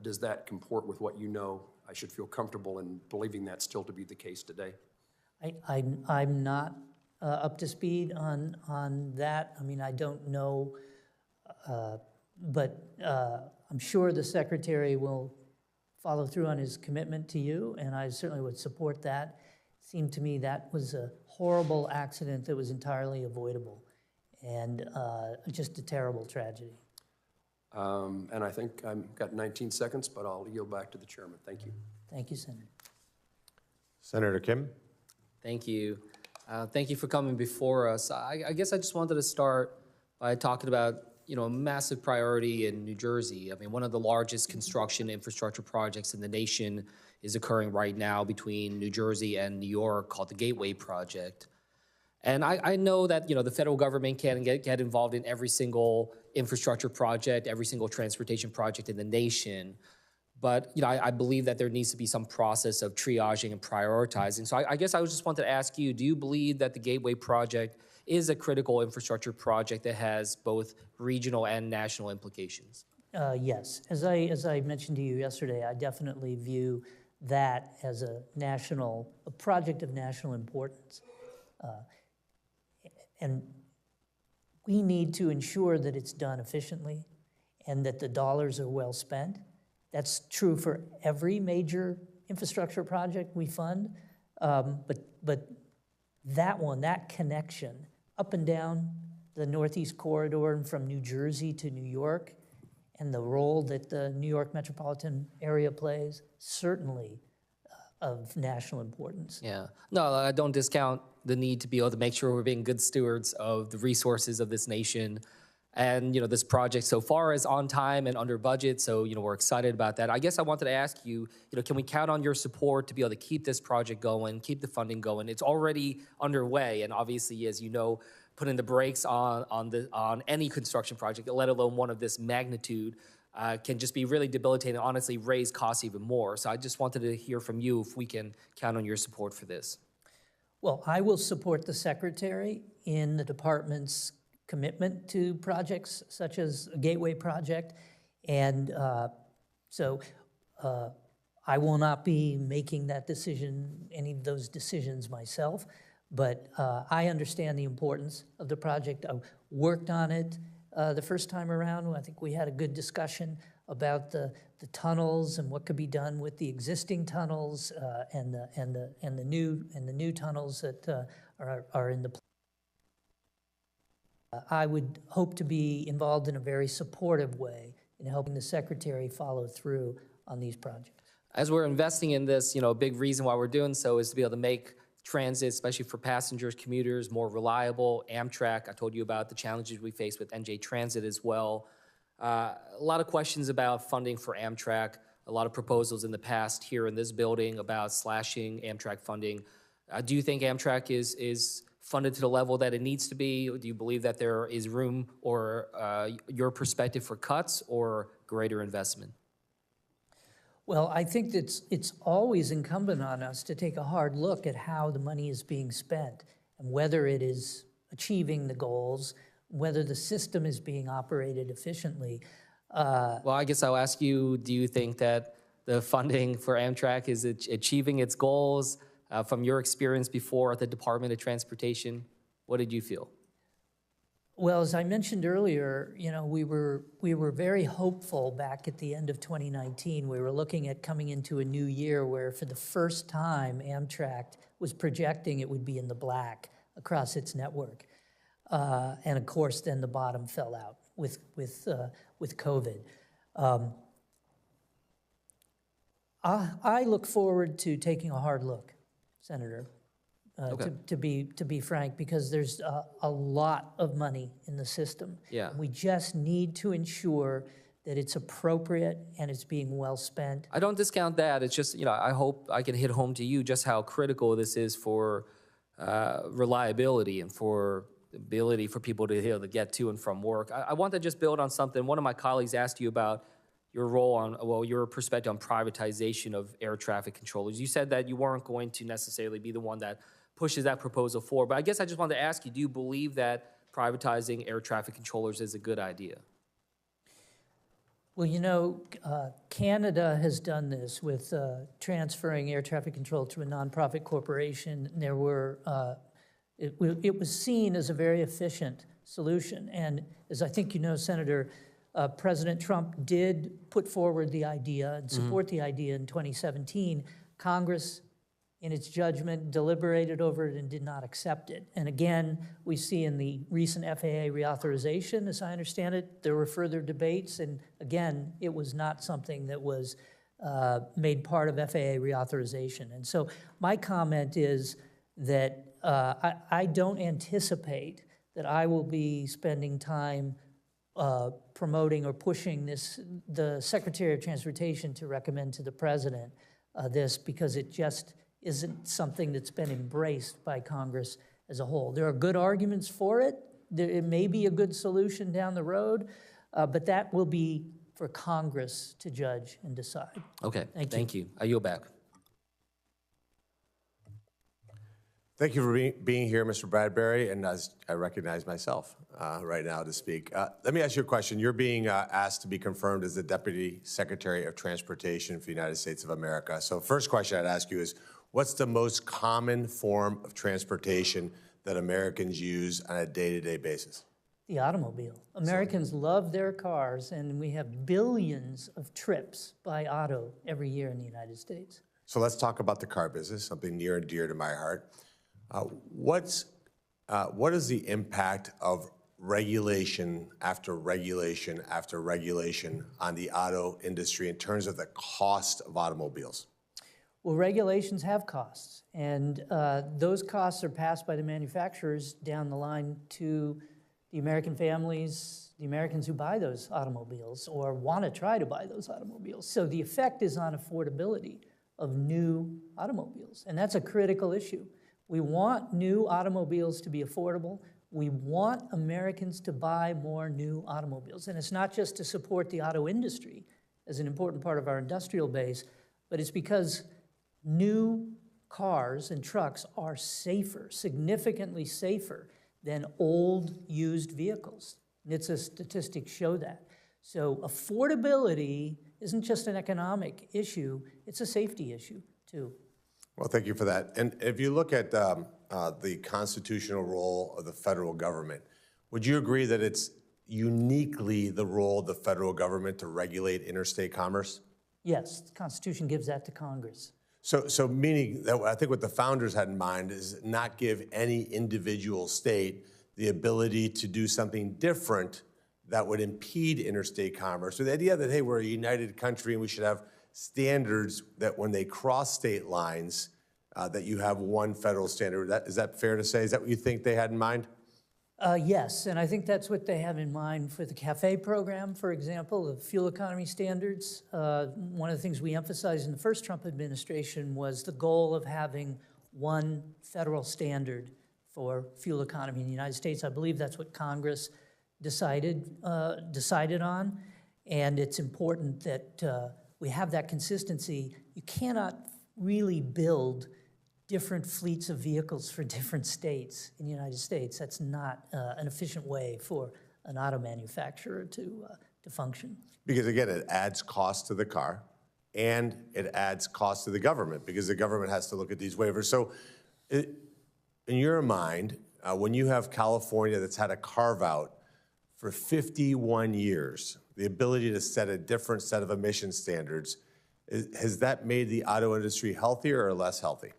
Does that comport with what you know? I should feel comfortable in believing that still to be the case today. I'm not up to speed on that. I mean, I don't know, but I'm sure the Secretary will follow through on his commitment to you, and I certainly would support that. It seemed to me that was a horrible accident that was entirely avoidable, and just a terrible tragedy. And I think I've got 19 seconds, but I'll yield back to the chairman. Thank you. Thank you, Senator. Senator Kim. Thank you. Thank you for coming before us. I guess I just wanted to start by talking about, a massive priority in New Jersey. I mean, one of the largest construction infrastructure projects in the nation is occurring right now between New Jersey and New York, called the Gateway Project. And I know that, the federal government can get involved in every single infrastructure project, every single transportation project in the nation. But, I believe that there needs to be some process of triaging and prioritizing. So I guess I just wanted to ask you, do you believe that the Gateway Project is a critical infrastructure project that has both regional and national implications? Yes. As I mentioned to you yesterday, I definitely view that as a project of national importance. And we need to ensure that it's done efficiently and that the dollars are well spent. That's true for every major infrastructure project we fund, but that connection up and down the Northeast Corridor and from New Jersey to New York, and the role that the New York metropolitan area plays, certainly of national importance. Yeah. No, I don't discount the need to be able to make sure we're being good stewards of the resources of this nation. And, this project so far is on time and under budget, so, we're excited about that. I guess I wanted to ask you, can we count on your support to be able to keep this project going, keep the funding going? It's already underway, and obviously, as you know, putting the brakes on any construction project, let alone one of this magnitude, can just be really debilitating and honestly raise costs even more. So I just wanted to hear from you if we can count on your support for this. Well, I will support the Secretary in the department's commitment to projects such as a Gateway Project, and so I will not be making that decision, any of those decisions myself, but I understand the importance of the project. I worked on it the first time around. I think we had a good discussion about the tunnels and what could be done with the existing tunnels and the new tunnels that are in the plan. I would hope to be involved in a very supportive way in helping the Secretary follow through on these projects. As we're investing in this, a big reason why we're doing so is to be able to make transit, especially for passengers, commuters, more reliable. Amtrak, I told you about the challenges we face with NJ Transit as well. A lot of questions about funding for Amtrak, a lot of proposals in the past here in this building about slashing Amtrak funding. Do you think Amtrak is funded to the level that it needs to be? Do you believe that there is room or your perspective for cuts or greater investment? Well, I think that it's always incumbent on us to take a hard look at how the money is being spent and whether it is achieving the goals, whether the system is being operated efficiently. Well, I guess I'll ask you, do you think that the funding for Amtrak is achieving its goals? From your experience before at the Department of Transportation, what did you feel? Well, as I mentioned earlier, you know, we were very hopeful back at the end of 2019. We were looking at coming into a new year where for the first time Amtrak was projecting it would be in the black across its network. And of course, then the bottom fell out with COVID. I look forward to taking a hard look, Senator, Okay. to be frank, because there's a lot of money in the system. Yeah. We just need to ensure that it's appropriate and it's being well spent. I don't discount that. It's just, you know, I hope I can hit home to you just how critical this is for reliability and for the ability for people to, you know, to get to and from work. I want to just build on something. One of my colleagues asked you about your role on, well, your perspective on privatization of air traffic controllers. You said that you weren't going to necessarily be the one that pushes that proposal forward, but I guess I just wanted to ask you, do you believe that privatizing air traffic controllers is a good idea? Well, you know, Canada has done this with transferring air traffic control to a nonprofit corporation. There were, it was seen as a very efficient solution. And as I think you know, Senator, President Trump did put forward the idea and support the idea in 2017. Congress, in its judgment, deliberated over it and did not accept it. And again, we see in the recent FAA reauthorization, as I understand it, there were further debates. And again, it was not something that was made part of FAA reauthorization. And so my comment is that I don't anticipate that I will be spending time promoting or pushing the Secretary of Transportation to recommend to the President this, because it just isn't something that's been embraced by Congress as a whole. There are good arguments for it. It may be a good solution down the road, but that will be for Congress to judge and decide. Okay, Thank you. I yield back. Thank you for being here, Mr. Bradbury, and as I recognize myself right now to speak. Let me ask you a question. You're being asked to be confirmed as the Deputy Secretary of Transportation for the United States of America. So first question I'd ask you is, what's the most common form of transportation that Americans use on a day-to-day basis? The automobile. Americans love their cars, and we have billions of trips by auto every year in the United States. So let's talk about the car business, something near and dear to my heart. What is the impact of regulation after regulation after regulation on the auto industry in terms of the cost of automobiles? Well, regulations have costs, and those costs are passed by the manufacturers down the line to the American families, the Americans who buy those automobiles or want to try to buy those automobiles. So the effect is on affordability of new automobiles, and that's a critical issue. We want new automobiles to be affordable. We want Americans to buy more new automobiles. And it's not just to support the auto industry as an important part of our industrial base, but it's because new cars and trucks are safer, significantly safer than old used vehicles. NHTSA statistics show that. So affordability isn't just an economic issue, it's a safety issue too. Well, thank you for that. And if you look at the constitutional role of the federal government, would you agree that it's uniquely the role of the federal government to regulate interstate commerce? Yes, the Constitution gives that to Congress. So meaning that I think what the founders had in mind is not give any individual state the ability to do something different that would impede interstate commerce. So the idea that, hey, we're a united country and we should have standards that when they cross state lines, that you have one federal standard. Is that fair to say? Is that what you think they had in mind? Yes, and I think that's what they have in mind for the CAFE program, for example, of fuel economy standards. One of the things we emphasized in the first Trump administration was the goal of having one federal standard for fuel economy in the United States. I believe that's what Congress decided on, and it's important that we have that consistency. You cannot really build different fleets of vehicles for different states in the United States. That's not an efficient way for an auto manufacturer to function. Because again, it adds cost to the car and it adds cost to the government because the government has to look at these waivers. So in your mind, when you have California that's had a carve out for 51 years, the ability to set a different set of emission standards, has that made the auto industry healthier or less healthy?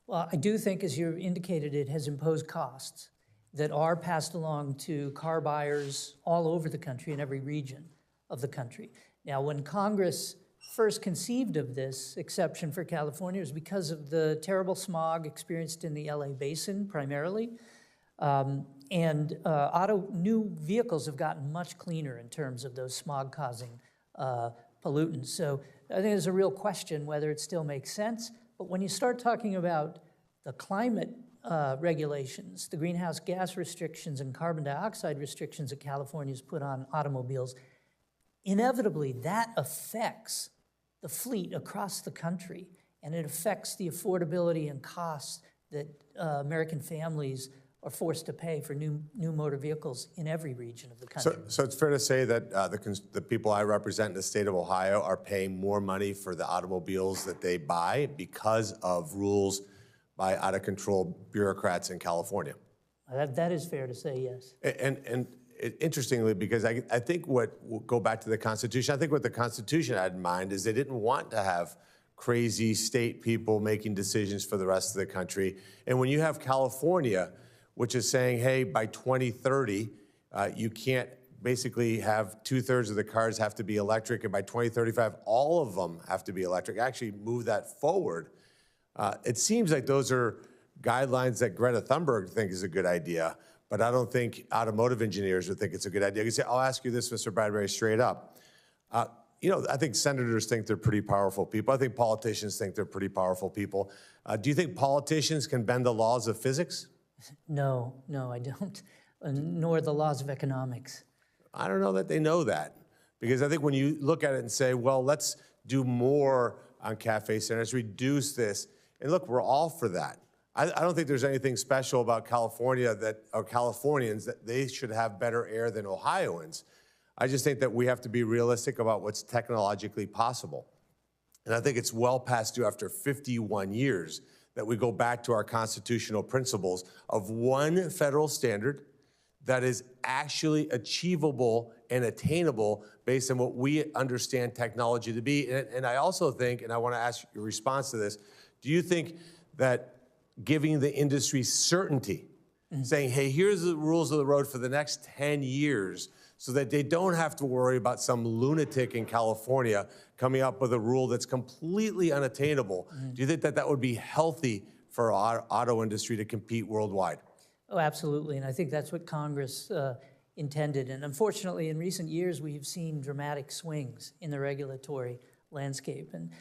Well, I do think, as you indicated, it has imposed costs that are passed along to car buyers all over the country, in every region of the country. Now, when Congress first conceived of this exception for California, it was because of the terrible smog experienced in the LA basin primarily. New vehicles have gotten much cleaner in terms of those smog-causing pollutants. So I think there's a real question whether it still makes sense. But when you start talking about the climate regulations, the greenhouse gas restrictions and carbon dioxide restrictions that California's put on automobiles, inevitably that affects the fleet across the country, and it affects the affordability and costs that American families are forced to pay for new motor vehicles in every region of the country. So it's fair to say that the people I represent in the state of Ohio are paying more money for the automobiles that they buy because of rules by out-of-control bureaucrats in California. That is fair to say, yes. And interestingly, because I think we'll go back to the Constitution, I think what the Constitution had in mind is they didn't want to have crazy state people making decisions for the rest of the country. And when you have California, which is saying, hey, by 2030, you can't basically have 2/3 of the cars have to be electric, and by 2035, all of them have to be electric, actually move that forward. It seems like those are guidelines that Greta Thunberg thinks is a good idea, but I don't think automotive engineers would think it's a good idea. You say, I'll ask you this, Mr. Bradbury, straight up. I think senators think they're pretty powerful people. I think politicians think they're pretty powerful people. Do you think politicians can bend the laws of physics? No, I don't, nor the laws of economics. I don't know that they know that, because I think when you look at it and say, well, let's do more on cafe centers, reduce this, and look, we're all for that. I don't think there's anything special about California or Californians that they should have better air than Ohioans. I just think that we have to be realistic about what's technologically possible. And I think it's well past due after 51 years that we go back to our constitutional principles of one federal standard that is actually achievable and attainable based on what we understand technology to be. And I also think, and I want to ask your response to this, do you think that giving the industry certainty, saying, hey, here's the rules of the road for the next 10 years, so that they don't have to worry about some lunatic in California coming up with a rule that's completely unattainable. Do you think that that would be healthy for our auto industry to compete worldwide? Oh, absolutely, and I think that's what Congress intended. And unfortunately, in recent years, we've seen dramatic swings in the regulatory landscape. And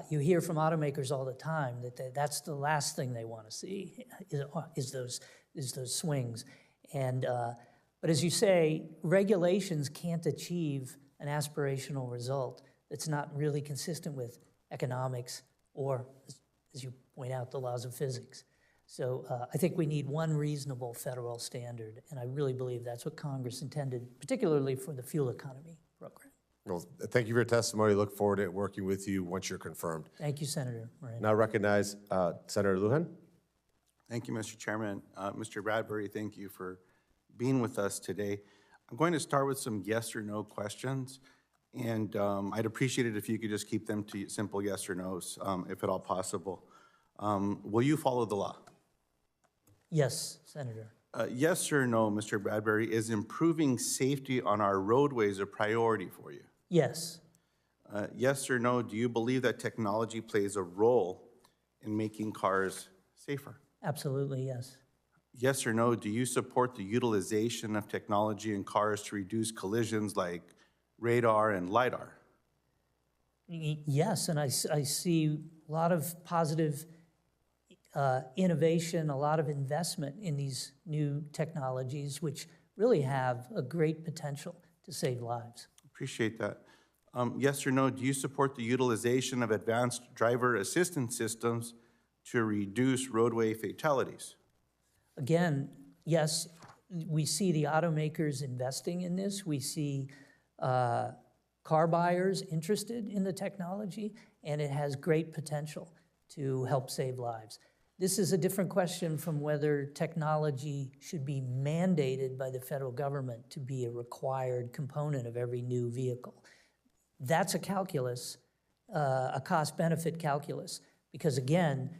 you hear from automakers all the time that that's the last thing they want to see is those swings. And but as you say, regulations can't achieve an aspirational result that's not really consistent with economics or, as you point out, the laws of physics. So I think we need one reasonable federal standard, and I really believe that's what Congress intended, particularly for the fuel economy program. Well, thank you for your testimony. Look forward to working with you once you're confirmed. Thank you, Senator Moran. Now recognize Senator Luhan. Thank you, Mr. Chairman. Mr. Bradbury, thank you for being with us today. I'm going to start with some yes or no questions, and I'd appreciate it if you could just keep them to simple yes or no's, if at all possible. Will you follow the law? Yes, Senator. Yes or no, Mr. Bradbury, is improving safety on our roadways a priority for you? Yes. Yes or no, do you believe that technology plays a role in making cars safer? Absolutely, yes. Yes or no, do you support the utilization of technology in cars to reduce collisions like radar and LiDAR? Yes, and I see a lot of positive innovation, a lot of investment in these new technologies, which really have a great potential to save lives. Appreciate that. Yes or no, do you support the utilization of advanced driver assistance systems to reduce roadway fatalities? Again, yes, we see the automakers investing in this. We see car buyers interested in the technology, and it has great potential to help save lives. This is a different question from whether technology should be mandated by the federal government to be a required component of every new vehicle. That's a calculus, a cost-benefit calculus, because again,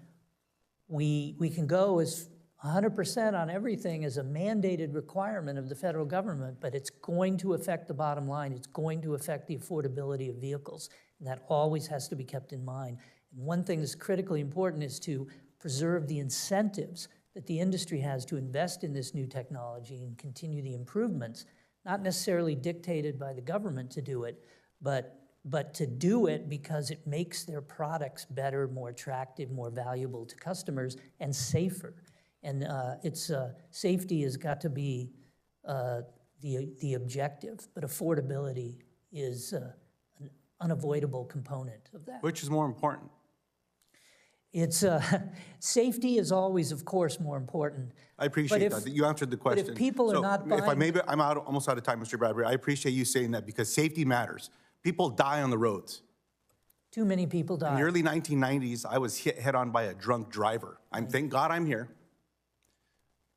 we can go as 100% on everything as a mandated requirement of the federal government, but it's going to affect the bottom line. It's going to affect the affordability of vehicles, and that always has to be kept in mind. And one thing that's critically important is to preserve the incentives that the industry has to invest in this new technology and continue the improvements, not necessarily dictated by the government to do it, but to do it because it makes their products better, more attractive, more valuable to customers, and safer. And safety has got to be the objective, but affordability is an unavoidable component of that. Which is more important? It's safety is always, of course, more important. I appreciate that. You answered the question. But if people are not buying... I'm almost out of time, Mr. Bradbury. I appreciate you saying that because safety matters. People die on the roads. Too many people die. In the early 1990s, I was hit head-on by a drunk driver. Thank God I'm here.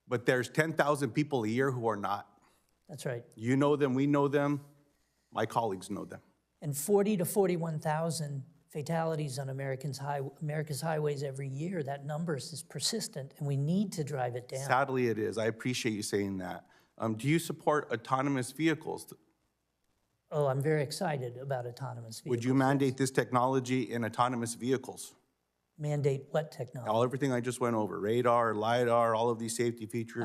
But there's 10,000 people a year who are not. That's right. You know them, we know them, my colleagues know them. And 40 to 41,000 fatalities on America's highways every year. That number is persistent, and we need to drive it down. Sadly, it is. I appreciate you saying that. Do you support autonomous vehicles? Oh, I'm very excited about autonomous vehicles. Would you mandate this technology in autonomous vehicles? Mandate what technology? Everything I just went over, radar, LiDAR, all of these safety features.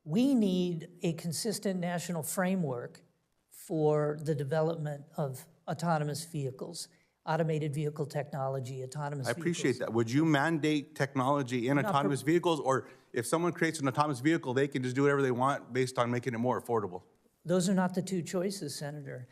We need a consistent national framework for the development of autonomous vehicles, automated vehicle technology, autonomous vehicles. I appreciate that. Would you mandate technology in autonomous vehicles, or if someone creates an autonomous vehicle, they can just do whatever they want based on making it more affordable? Those are not the two choices, Senator.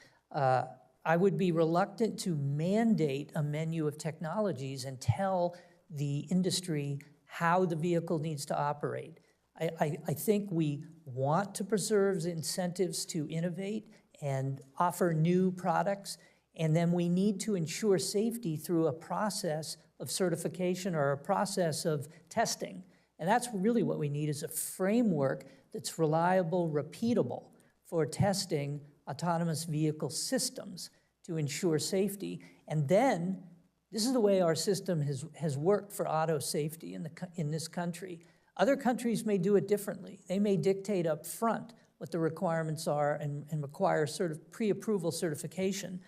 I would be reluctant to mandate a menu of technologies and tell the industry how the vehicle needs to operate. I think we want to preserve incentives to innovate and offer new products, and then we need to ensure safety through a process of certification or a process of testing. And that's really what we need, is a framework that's reliable, repeatable for testing autonomous vehicle systems to ensure safety. And then, this is the way our system has worked for auto safety in this country. Other countries may do it differently. They may dictate up front what the requirements are and require sort of pre-approval certification.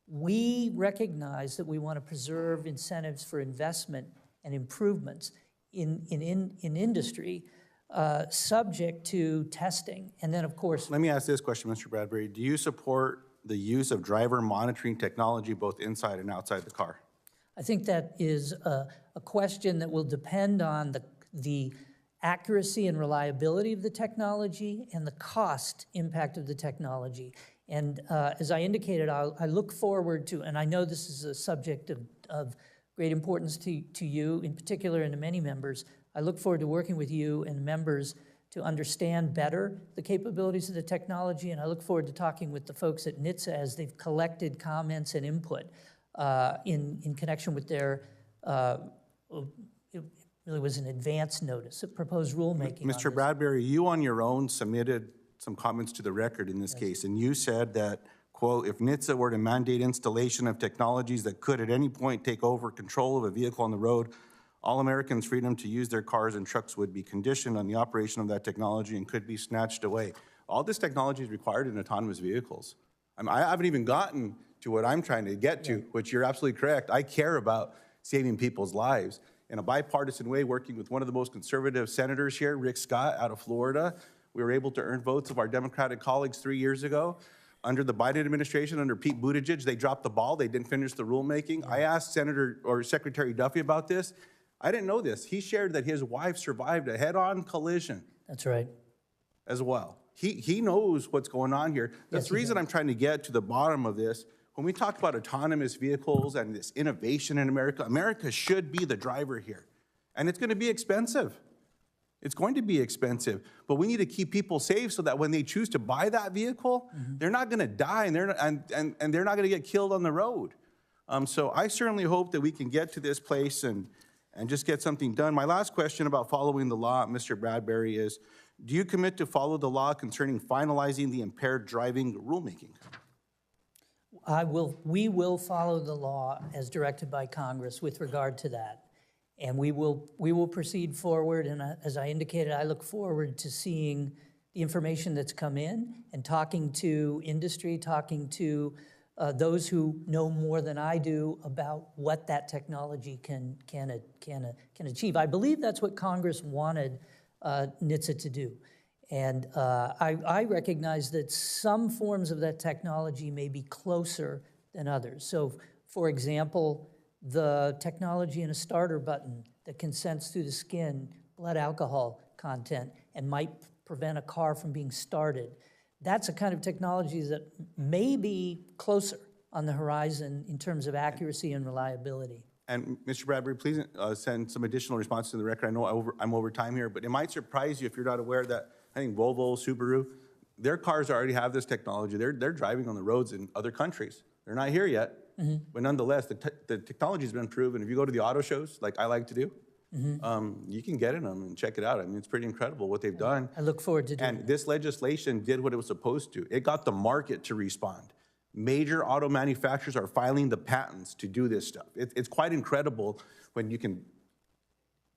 We recognize that we want to preserve incentives for investment and improvements in industry, subject to testing. And then, of course... Let me ask this question, Mr. Bradbury. Do you support the use of driver monitoring technology both inside and outside the car? I think that is a question that will depend on the accuracy and reliability of the technology and the cost impact of the technology. And as I indicated, I look forward to, and I know this is a subject of great importance to you, in particular and to many members, I look forward to working with you and members to understand better the capabilities of the technology, and I look forward to talking with the folks at NHTSA as they've collected comments and input in connection with their, it really was an advance notice, a proposed rulemaking. Mr. Bradbury, you on your own submitted some comments to the record in this case, and you said that, quote, if NHTSA were to mandate installation of technologies that could at any point take over control of a vehicle on the road, all Americans' freedom to use their cars and trucks would be conditioned on the operation of that technology and could be snatched away. All this technology is required in autonomous vehicles. I haven't even gotten to what I'm trying to get to, which you're absolutely correct. I care about saving people's lives. In a bipartisan way, working with one of the most conservative senators here, Rick Scott out of Florida, we were able to earn votes of our Democratic colleagues 3 years ago. Under the Biden administration, under Pete Buttigieg, they dropped the ball. They didn't finish the rulemaking. I asked Secretary Duffy about this. I didn't know this. He shared that his wife survived a head-on collision. That's right. As well. He knows what's going on here. That's the reason I'm trying to get to the bottom of this. when we talk about autonomous vehicles and this innovation in America, America should be the driver here. And it's going to be expensive. It's going to be expensive, but we need to keep people safe so that when they choose to buy that vehicle, they're not going to die and they're not going to get killed on the road. So I certainly hope that we can get to this place and just get something done. My last question about following the law, Mr. Bradbury, is do you commit to follow the law concerning finalizing the impaired driving rulemaking? We will follow the law as directed by Congress with regard to that. And we will proceed forward, and as I indicated, I look forward to seeing the information that's come in and talking to industry, talking to those who know more than I do about what that technology can achieve. I believe that's what Congress wanted NHTSA to do. And I recognize that some forms of that technology may be closer than others. So, for example, the technology in a starter button that can sense through the skin blood alcohol content and might prevent a car from being started. That's a kind of technology that may be closer on the horizon in terms of accuracy and reliability. And Mr. Bradbury, please send some additional response to the record. I know I'm over time here, but it might surprise you if you're not aware that I think Volvo, Subaru, their cars already have this technology. They're driving on the roads in other countries. They're not here yet. But nonetheless, the technology's been proven. If you go to the auto shows, like I like to do, you can get in them and check it out. I mean, it's pretty incredible what they've done. I look forward to doing it. And this legislation did what it was supposed to. It got the market to respond. Major auto manufacturers are filing the patents to do this stuff. It's quite incredible when you can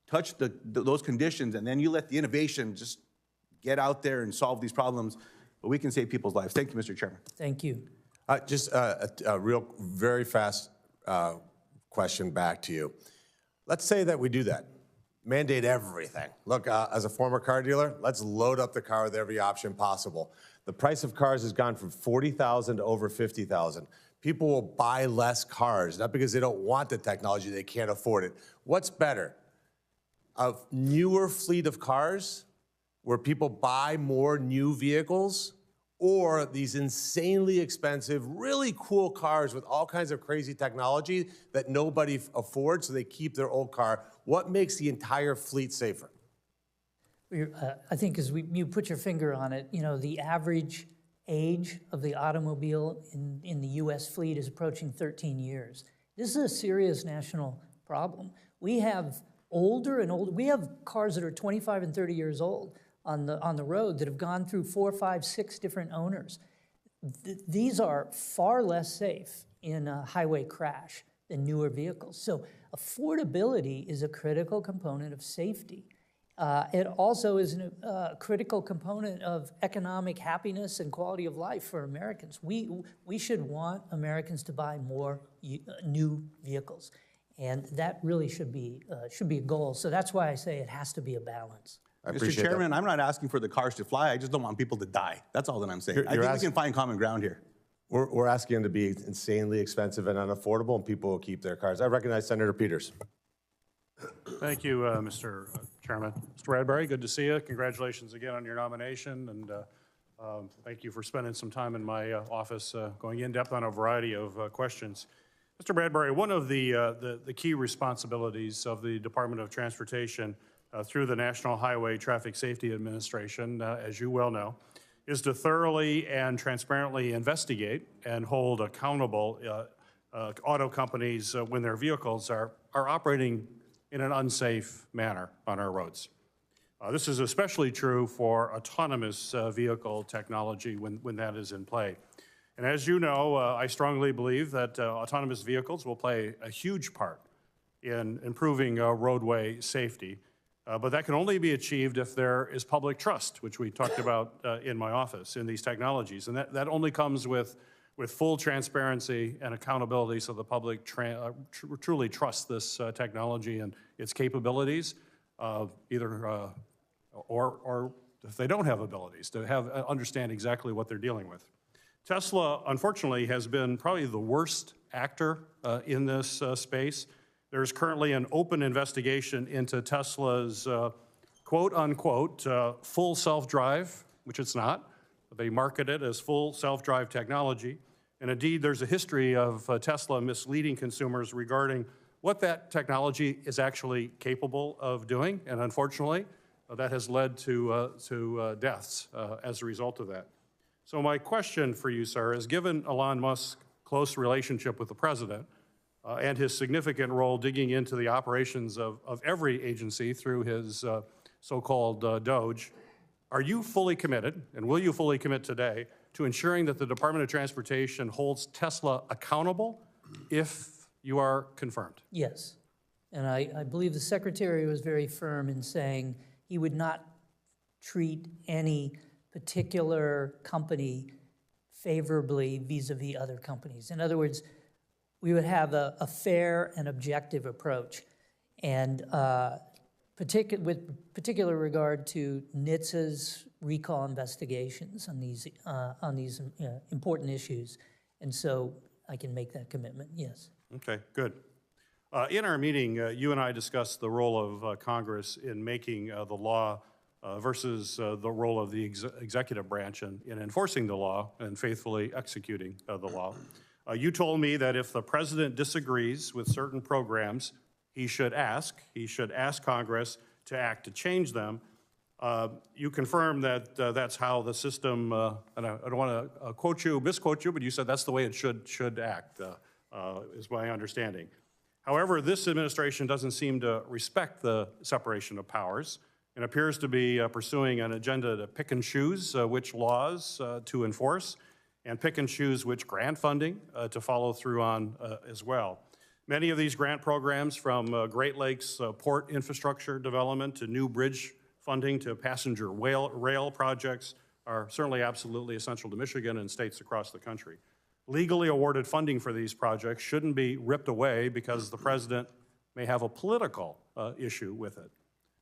touch those conditions and then you let the innovation just get out there and solve these problems. But we can save people's lives. Thank you, Mr. Chairman. Thank you. Just a real, very fast question back to you. Let's say that we do that. Mandate everything. Look, as a former car dealer, let's load up the car with every option possible. The price of cars has gone from $40,000 to over $50,000. People will buy less cars, not because they don't want the technology, they can't afford it. What's better? A newer fleet of cars where people buy more new vehicles, or these insanely expensive, really cool cars with all kinds of crazy technology that nobody affords, so they keep their old car? What makes the entire fleet safer? I think as you put your finger on it, you know, the average age of the automobile in the U.S. fleet is approaching 13 years. This is a serious national problem. We have older and older, we have cars that are 25 and 30 years old on the road that have gone through 4, 5, 6 different owners. These are far less safe in a highway crash than newer vehicles. So affordability is a critical component of safety. It also is a critical component of economic happiness and quality of life for Americans. We should want Americans to buy more new vehicles, and that really should be a goal. So that's why I say it has to be a balance. Mr. Chairman, I'm not asking for the cars to fly. I just don't want people to die. That's all that I'm saying. I think we can find common ground here. We're asking them to be insanely expensive and unaffordable, and people will keep their cars. I recognize Senator Peters. Thank you, Mr. Chairman. Mr. Bradbury, good to see you. Congratulations again on your nomination, and thank you for spending some time in my office going in depth on a variety of questions. Mr. Bradbury, one of the key responsibilities of the Department of Transportation through the National Highway Traffic Safety Administration, as you well know, is to thoroughly and transparently investigate and hold accountable auto companies when their vehicles are operating in an unsafe manner on our roads. This is especially true for autonomous vehicle technology when that is in play. And as you know, I strongly believe that autonomous vehicles will play a huge part in improving roadway safety. But that can only be achieved if there is public trust, which we talked about in my office, in these technologies. And that only comes with full transparency and accountability, so the public truly trusts this technology and its capabilities, or if they don't have abilities, to understand exactly what they're dealing with. Tesla, unfortunately, has been probably the worst actor in this space. There's currently an open investigation into Tesla's quote-unquote full self-drive, which it's not. They market it as full self-drive technology. And indeed, there's a history of Tesla misleading consumers regarding what that technology is actually capable of doing. And unfortunately, that has led to deaths as a result of that. So my question for you, sir, is given Elon Musk's close relationship with the president and his significant role digging into the operations of every agency through his so-called Doge, are you fully committed, and will you fully commit today, to ensuring that the Department of Transportation holds Tesla accountable if you are confirmed? Yes. And I believe the Secretary was very firm in saying he would not treat any particular company favorably vis-a-vis other companies. In other words, we would have a fair and objective approach. And with particular regard to NHTSA's recall investigations on these important issues. And so I can make that commitment, yes. Okay, good. In our meeting, you and I discussed the role of Congress in making the law versus the role of the executive branch in enforcing the law and faithfully executing the law. You told me that if the president disagrees with certain programs, he should ask Congress to act to change them. You confirmed that that's how the system, and I don't want to misquote you, but you said that's the way it should act, is my understanding. However, this administration doesn't seem to respect the separation of powers and appears to be pursuing an agenda to pick and choose which laws to enforce and pick and choose which grant funding to follow through on as well. Many of these grant programs, from Great Lakes port infrastructure development to new bridge funding to passenger rail projects, are certainly absolutely essential to Michigan and states across the country. Legally awarded funding for these projects shouldn't be ripped away because the president may have a political issue with it.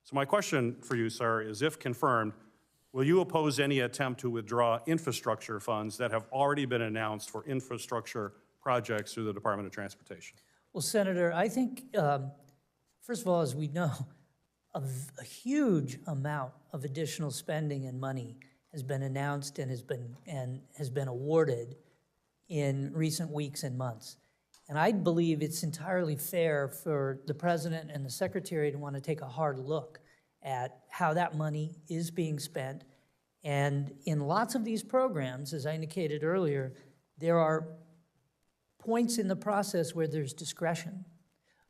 So my question for you, sir, is if confirmed, will you oppose any attempt to withdraw infrastructure funds that have already been announced for infrastructure projects through the Department of Transportation? Well, Senator, I think, first of all, as we know, a huge amount of additional spending and money has been announced and has been awarded in recent weeks and months. And I believe it's entirely fair for the president and the secretary to want to take a hard look at how that money is being spent. And in lots of these programs, as I indicated earlier, there are points in the process where there's discretion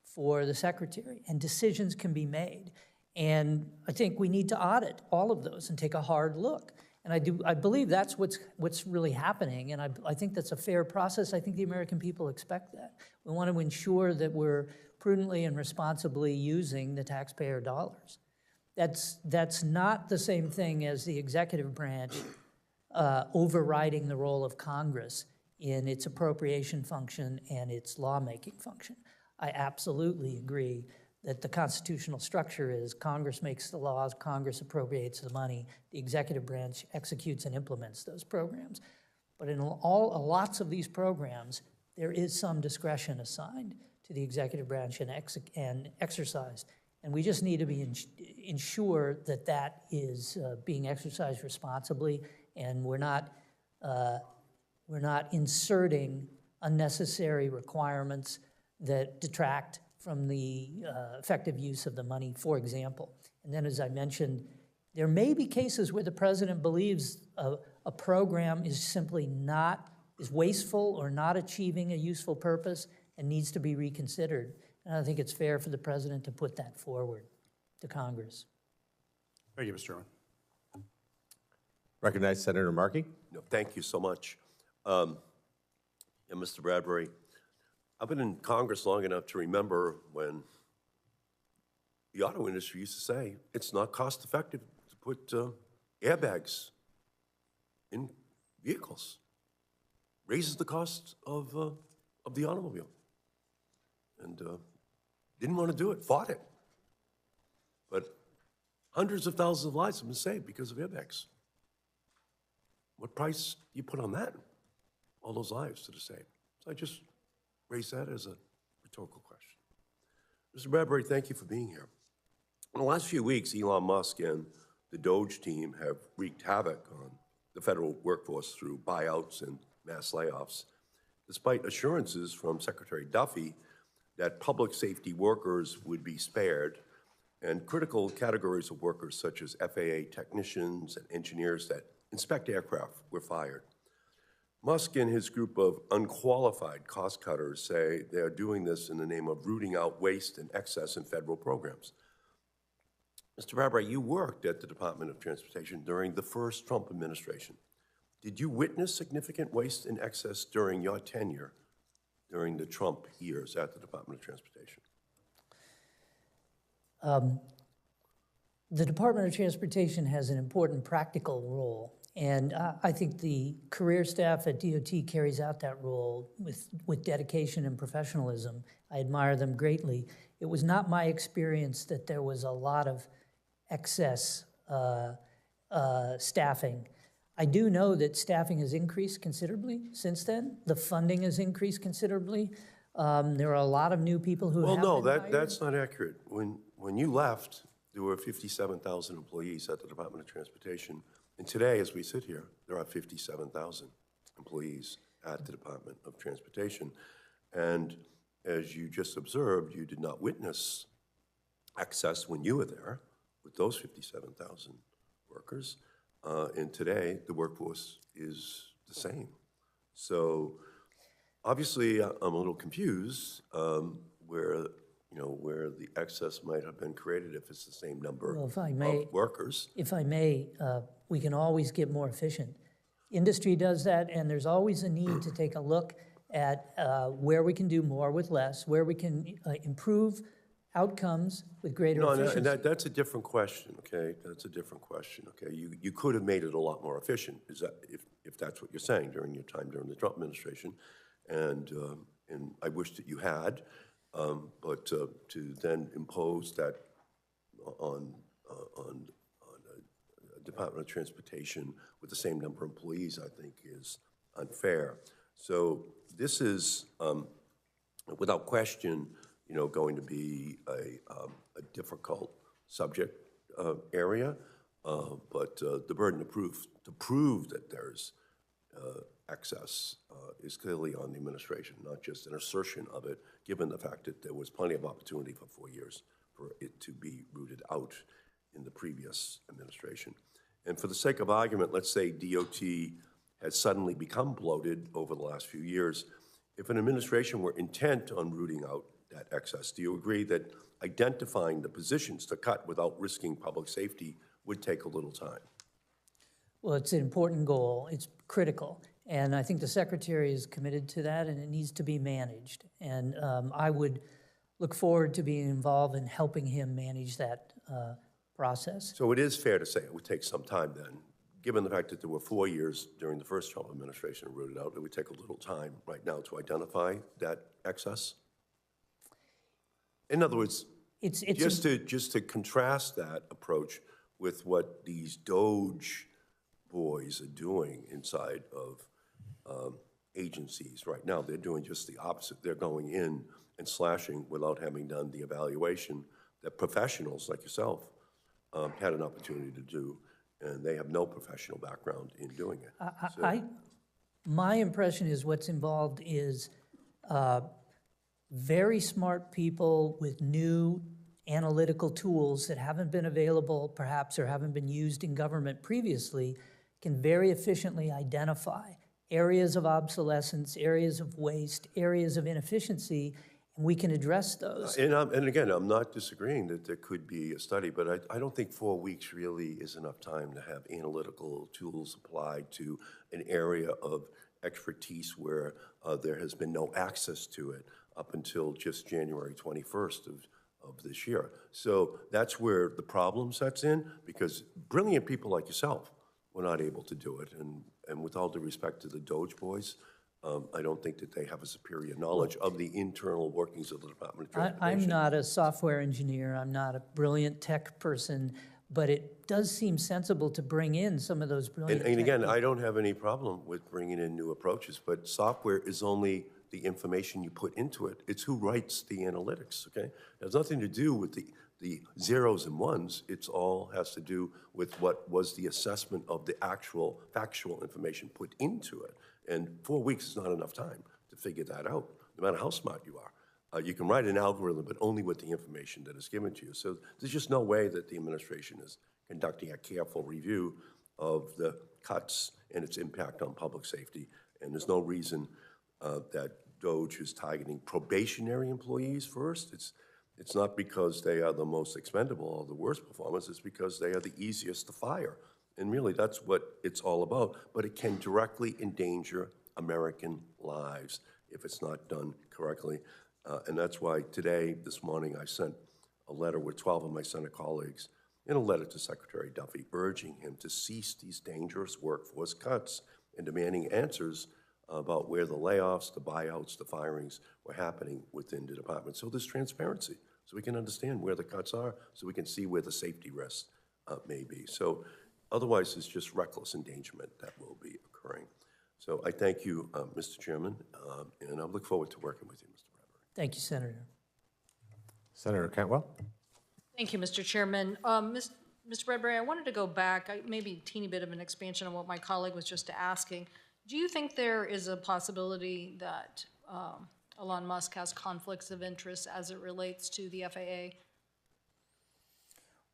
for the secretary and decisions can be made. And I think we need to audit all of those and take a hard look. And I believe that's what's really happening, and I think that's a fair process. I think the American people expect that. We want to ensure that we're prudently and responsibly using the taxpayer dollars. That's not the same thing as the executive branch overriding the role of Congress in its appropriation function and its lawmaking function. I absolutely agree that the constitutional structure is Congress makes the laws, Congress appropriates the money, the executive branch executes and implements those programs. But in lots of these programs, there is some discretion assigned to the executive branch and exercised. And we just need to ensure that that is being exercised responsibly, and we're not inserting unnecessary requirements that detract from the effective use of the money, for example. And then, as I mentioned, there may be cases where the president believes a program is simply is wasteful or not achieving a useful purpose and needs to be reconsidered. And I think it's fair for the president to put that forward to Congress. Thank you, Mr. Chairman. Recognize Senator Markey. No, thank you so much. And Mr. Bradbury, I've been in Congress long enough to remember when the auto industry used to say it's not cost effective to put airbags in vehicles. Raises the cost of the automobile. And didn't want to do it, fought it. But hundreds of thousands of lives have been saved because of airbags. What price do you put on that? All those lives that are saved. So I just raise that as a rhetorical question. Mr. Bradbury, thank you for being here. In the last few weeks, Elon Musk and the Doge team have wreaked havoc on the federal workforce through buyouts and mass layoffs. despite assurances from Secretary Duffy that public safety workers would be spared and critical categories of workers such as FAA technicians and engineers that inspect aircraft were fired. Musk and his group of unqualified cost cutters say they are doing this in the name of rooting out waste and excess in federal programs. Mr. Bradbury, you worked at the Department of Transportation during the first Trump administration. Did you witness significant waste and excess during your tenure during the Trump years at the Department of Transportation? The Department of Transportation has an important practical role, and I think the career staff at DOT carries out that role with dedication and professionalism. I admire them greatly. It was not my experience that there was a lot of excess staffing. I do know that staffing has increased considerably since then. The funding has increased considerably. There are a lot of new people who have been hired. That's not accurate. When you left, there were 57,000 employees at the Department of Transportation. And today, as we sit here, there are 57,000 employees at the Department of Transportation. And as you just observed, you did not witness excess when you were there with those 57,000 workers. And today, the workforce is the same. So obviously, I'm a little confused where the excess might have been created if it's the same number of workers. If I may, we can always get more efficient. Industry does that, and there's always a need to take a look at where we can do more with less, where we can improve outcomes with greater efficiency. No, and that's a different question, okay? That's a different question, okay? You could have made it a lot more efficient, if that's what you're saying, during your time during the Trump administration, and I wish that you had, but to then impose that on a Department of Transportation with the same number of employees, I think is unfair. So this is, without question, going to be a difficult subject area, but the burden of proof to prove that there's excess is clearly on the administration, not just an assertion of it, given the fact that there was plenty of opportunity for 4 years for it to be rooted out in the previous administration. And for the sake of argument, let's say DOT has suddenly become bloated over the last few years. If an administration were intent on rooting out that excess, do you agree that identifying the positions to cut without risking public safety would take a little time? Well, it's an important goal. It's critical. And I think the Secretary is committed to that, and it needs to be managed. And I would look forward to being involved in helping him manage that process. So it is fair to say it would take some time then, given the fact that there were 4 years during the first Trump administration rooted out, it would take a little time right now to identify that excess? In other words, just to contrast that approach with what these Doge boys are doing inside of agencies right now. They're doing just the opposite. They're going in and slashing without having done the evaluation that professionals like yourself had an opportunity to do, and they have no professional background in doing it. My impression is what's involved is very smart people with new analytical tools that haven't been available perhaps or haven't been used in government previously can very efficiently identify areas of obsolescence, areas of waste, areas of inefficiency, and we can address those. And again, I'm not disagreeing that there could be a study, but I don't think 4 weeks really is enough time to have analytical tools applied to an area of expertise where there has been no access to it up until just January 21st of this year. So that's where the problem sets in, because brilliant people like yourself were not able to do it. And with all due respect to the Doge boys, I don't think that they have a superior knowledge of the internal workings of the Department of Transportation. I'm not a software engineer. I'm not a brilliant tech person, but it does seem sensible to bring in some of those brilliant And again, I don't have any problem with bringing in new approaches, but software is only the information you put into it. It's who writes the analytics, okay? It has nothing to do with the zeros and ones. It's all has to do with what was the assessment of the actual factual information put into it. And 4 weeks is not enough time to figure that out, no matter how smart you are. You can write an algorithm, but only with the information that is given to you. So there's just no way that the administration is conducting a careful review of the cuts and its impact on public safety. And there's no reason that DOGE is targeting probationary employees first. It's not because they are the most expendable or the worst performers, it's because they are the easiest to fire. And really, that's what it's all about. But it can directly endanger American lives if it's not done correctly. And that's why today, this morning, I sent a letter with 12 of my Senate colleagues in a letter to Secretary Duffy urging him to cease these dangerous workforce cuts and demanding answers about where the layoffs, the buyouts, the firings were happening within the department. So there's transparency, so we can understand where the cuts are, so we can see where the safety risks may be. So otherwise, it's just reckless endangerment that will be occurring. So I thank you, Mr. Chairman, and I look forward to working with you, Mr. Bradbury. Thank you, Senator. Senator Cantwell? Thank you, Mr. Chairman. Mr. Bradbury, I wanted to go back, maybe a teeny bit of an expansion on what my colleague was just asking. Do you think there is a possibility that Elon Musk has conflicts of interest as it relates to the FAA?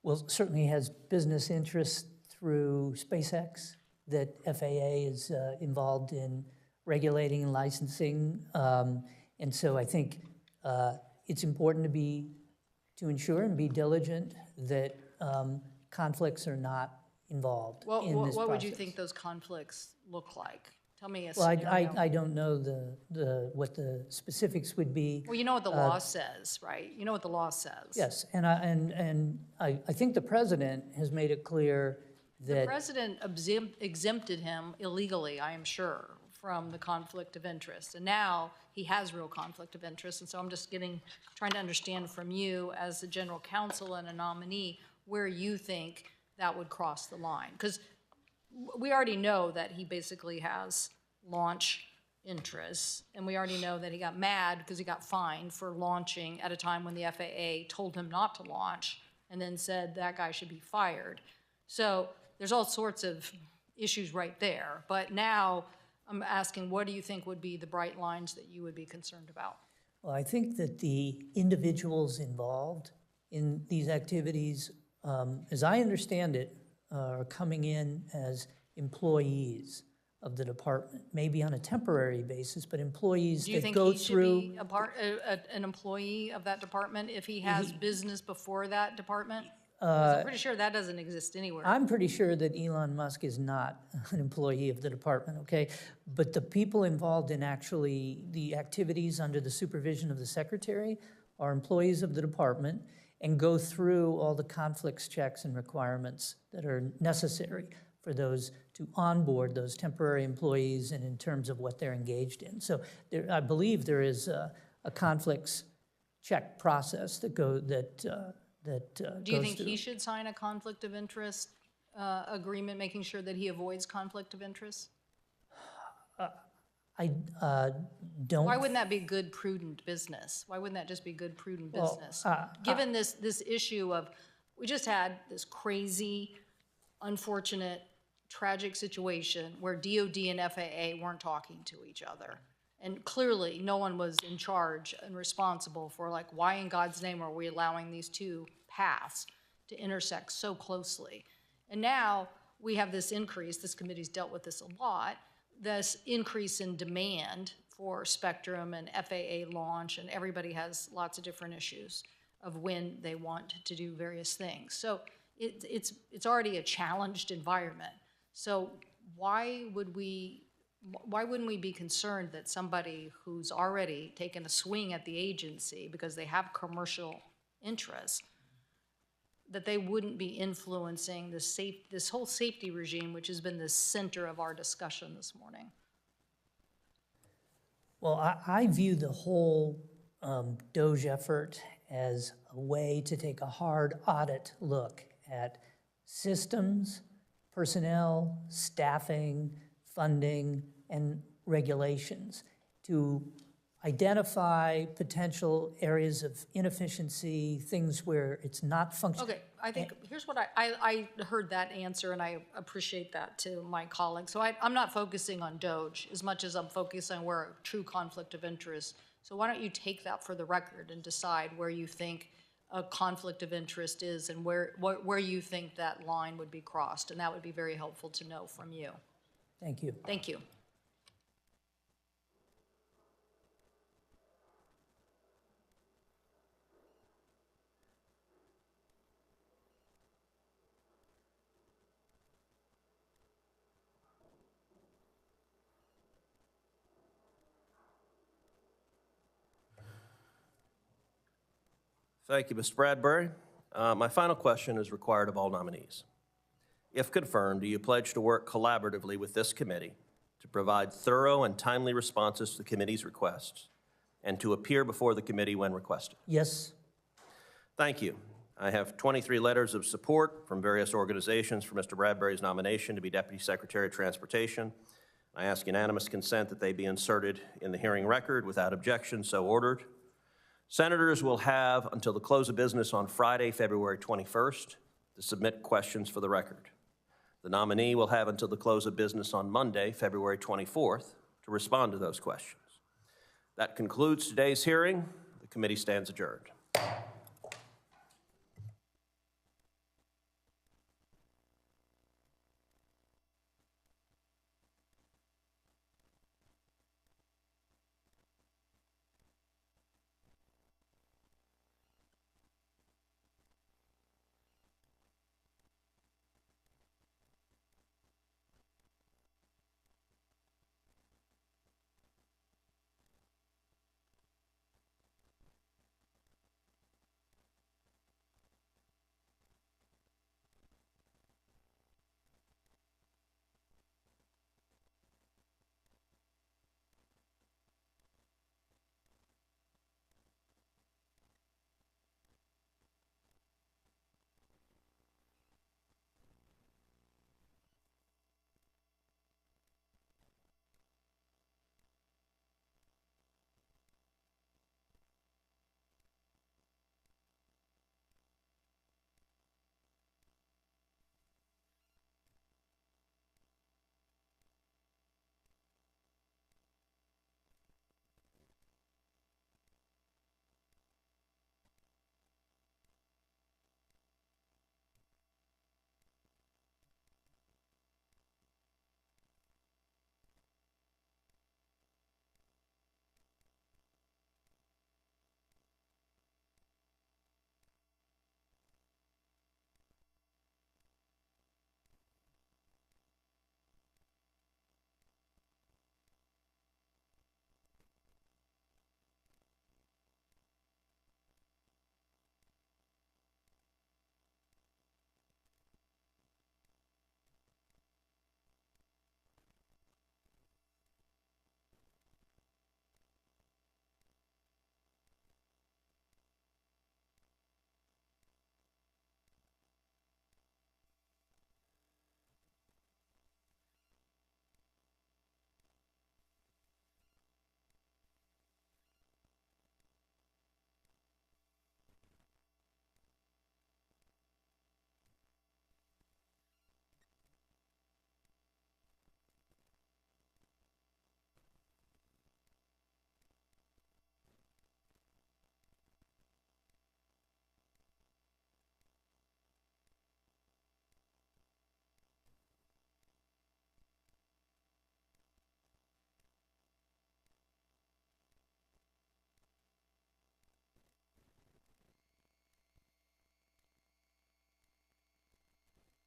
Well, certainly he has business interests through SpaceX that FAA is involved in regulating and licensing. And so I think it's important to ensure and be diligent that conflicts are not involved in this process. What would you think those conflicts look like? Tell me a Well, scenario. I don't know what the specifics would be. Well, you know what the law says, right? You know what the law says. Yes, and I think the president has made it clear The that president exempted him illegally, I am sure, from the conflict of interest. And now he has real conflict of interest. And so I'm just trying to understand from you as the general counsel and a nominee where you think that would cross the line. Because we already know that he basically has launch interests. And we already know that he got mad because he got fined for launching at a time when the FAA told him not to launch and then said that guy should be fired. So there's all sorts of issues right there. But now I'm asking, what do you think would be the bright lines that you would be concerned about? well, I think that the individuals involved in these activities, as I understand it, are coming in as employees of the department, maybe on a temporary basis, but employees that go through. Do you think he should be an employee of that department if he has business before that department? 'Cause I'm pretty sure that doesn't exist anywhere. I'm pretty sure that Elon Musk is not an employee of the department, okay? But the people involved in actually the activities under the supervision of the secretary are employees of the department and go through all the conflicts checks and requirements that are necessary for those to onboard those temporary employees and in terms of what they're engaged in. So I believe there is a conflicts check process that goes Do you think he should sign a conflict of interest agreement, making sure that he avoids conflict of interest? I don't. Why wouldn't that be good, prudent business? Why wouldn't that just be good, prudent business? Given this issue of, we just had this crazy, unfortunate, tragic situation where DOD and FAA weren't talking to each other. And clearly, no one was in charge and responsible for, like, why in God's name are we allowing these two paths to intersect so closely? And now we have this increase, this committee's dealt with this a lot, this increase in demand for spectrum and FAA launch, and everybody has lots of different issues of when they want to do various things. So it's already a challenged environment. So why wouldn't we be concerned that somebody who's already taken a swing at the agency because they have commercial interests, that they wouldn't be influencing this whole safety regime, which has been the center of our discussion this morning? Well, I view the whole DOGE effort as a way to take a hard audit look at systems, personnel, staffing, funding, and regulations to identify potential areas of inefficiency, things where it's not functioning. Okay, I think, here's what I heard that answer, and I appreciate that to my colleagues. So I'm not focusing on Doge as much as I'm focusing on where a true conflict of interest. So why don't you take that for the record and decide where you think a conflict of interest is and where you think that line would be crossed, and that would be very helpful to know from you. Thank you. Thank you. Thank you, Mr. Bradbury. My final question is required of all nominees. If confirmed, do you pledge to work collaboratively with this committee to provide thorough and timely responses to the committee's requests and to appear before the committee when requested? Yes. Thank you. I have 23 letters of support from various organizations for Mr. Bradbury's nomination to be Deputy Secretary of Transportation. I ask unanimous consent that they be inserted in the hearing record without objection, so ordered. Senators will have until the close of business on Friday, February 21st, to submit questions for the record. The nominee will have until the close of business on Monday, February 24th, to respond to those questions. That concludes today's hearing. The committee stands adjourned.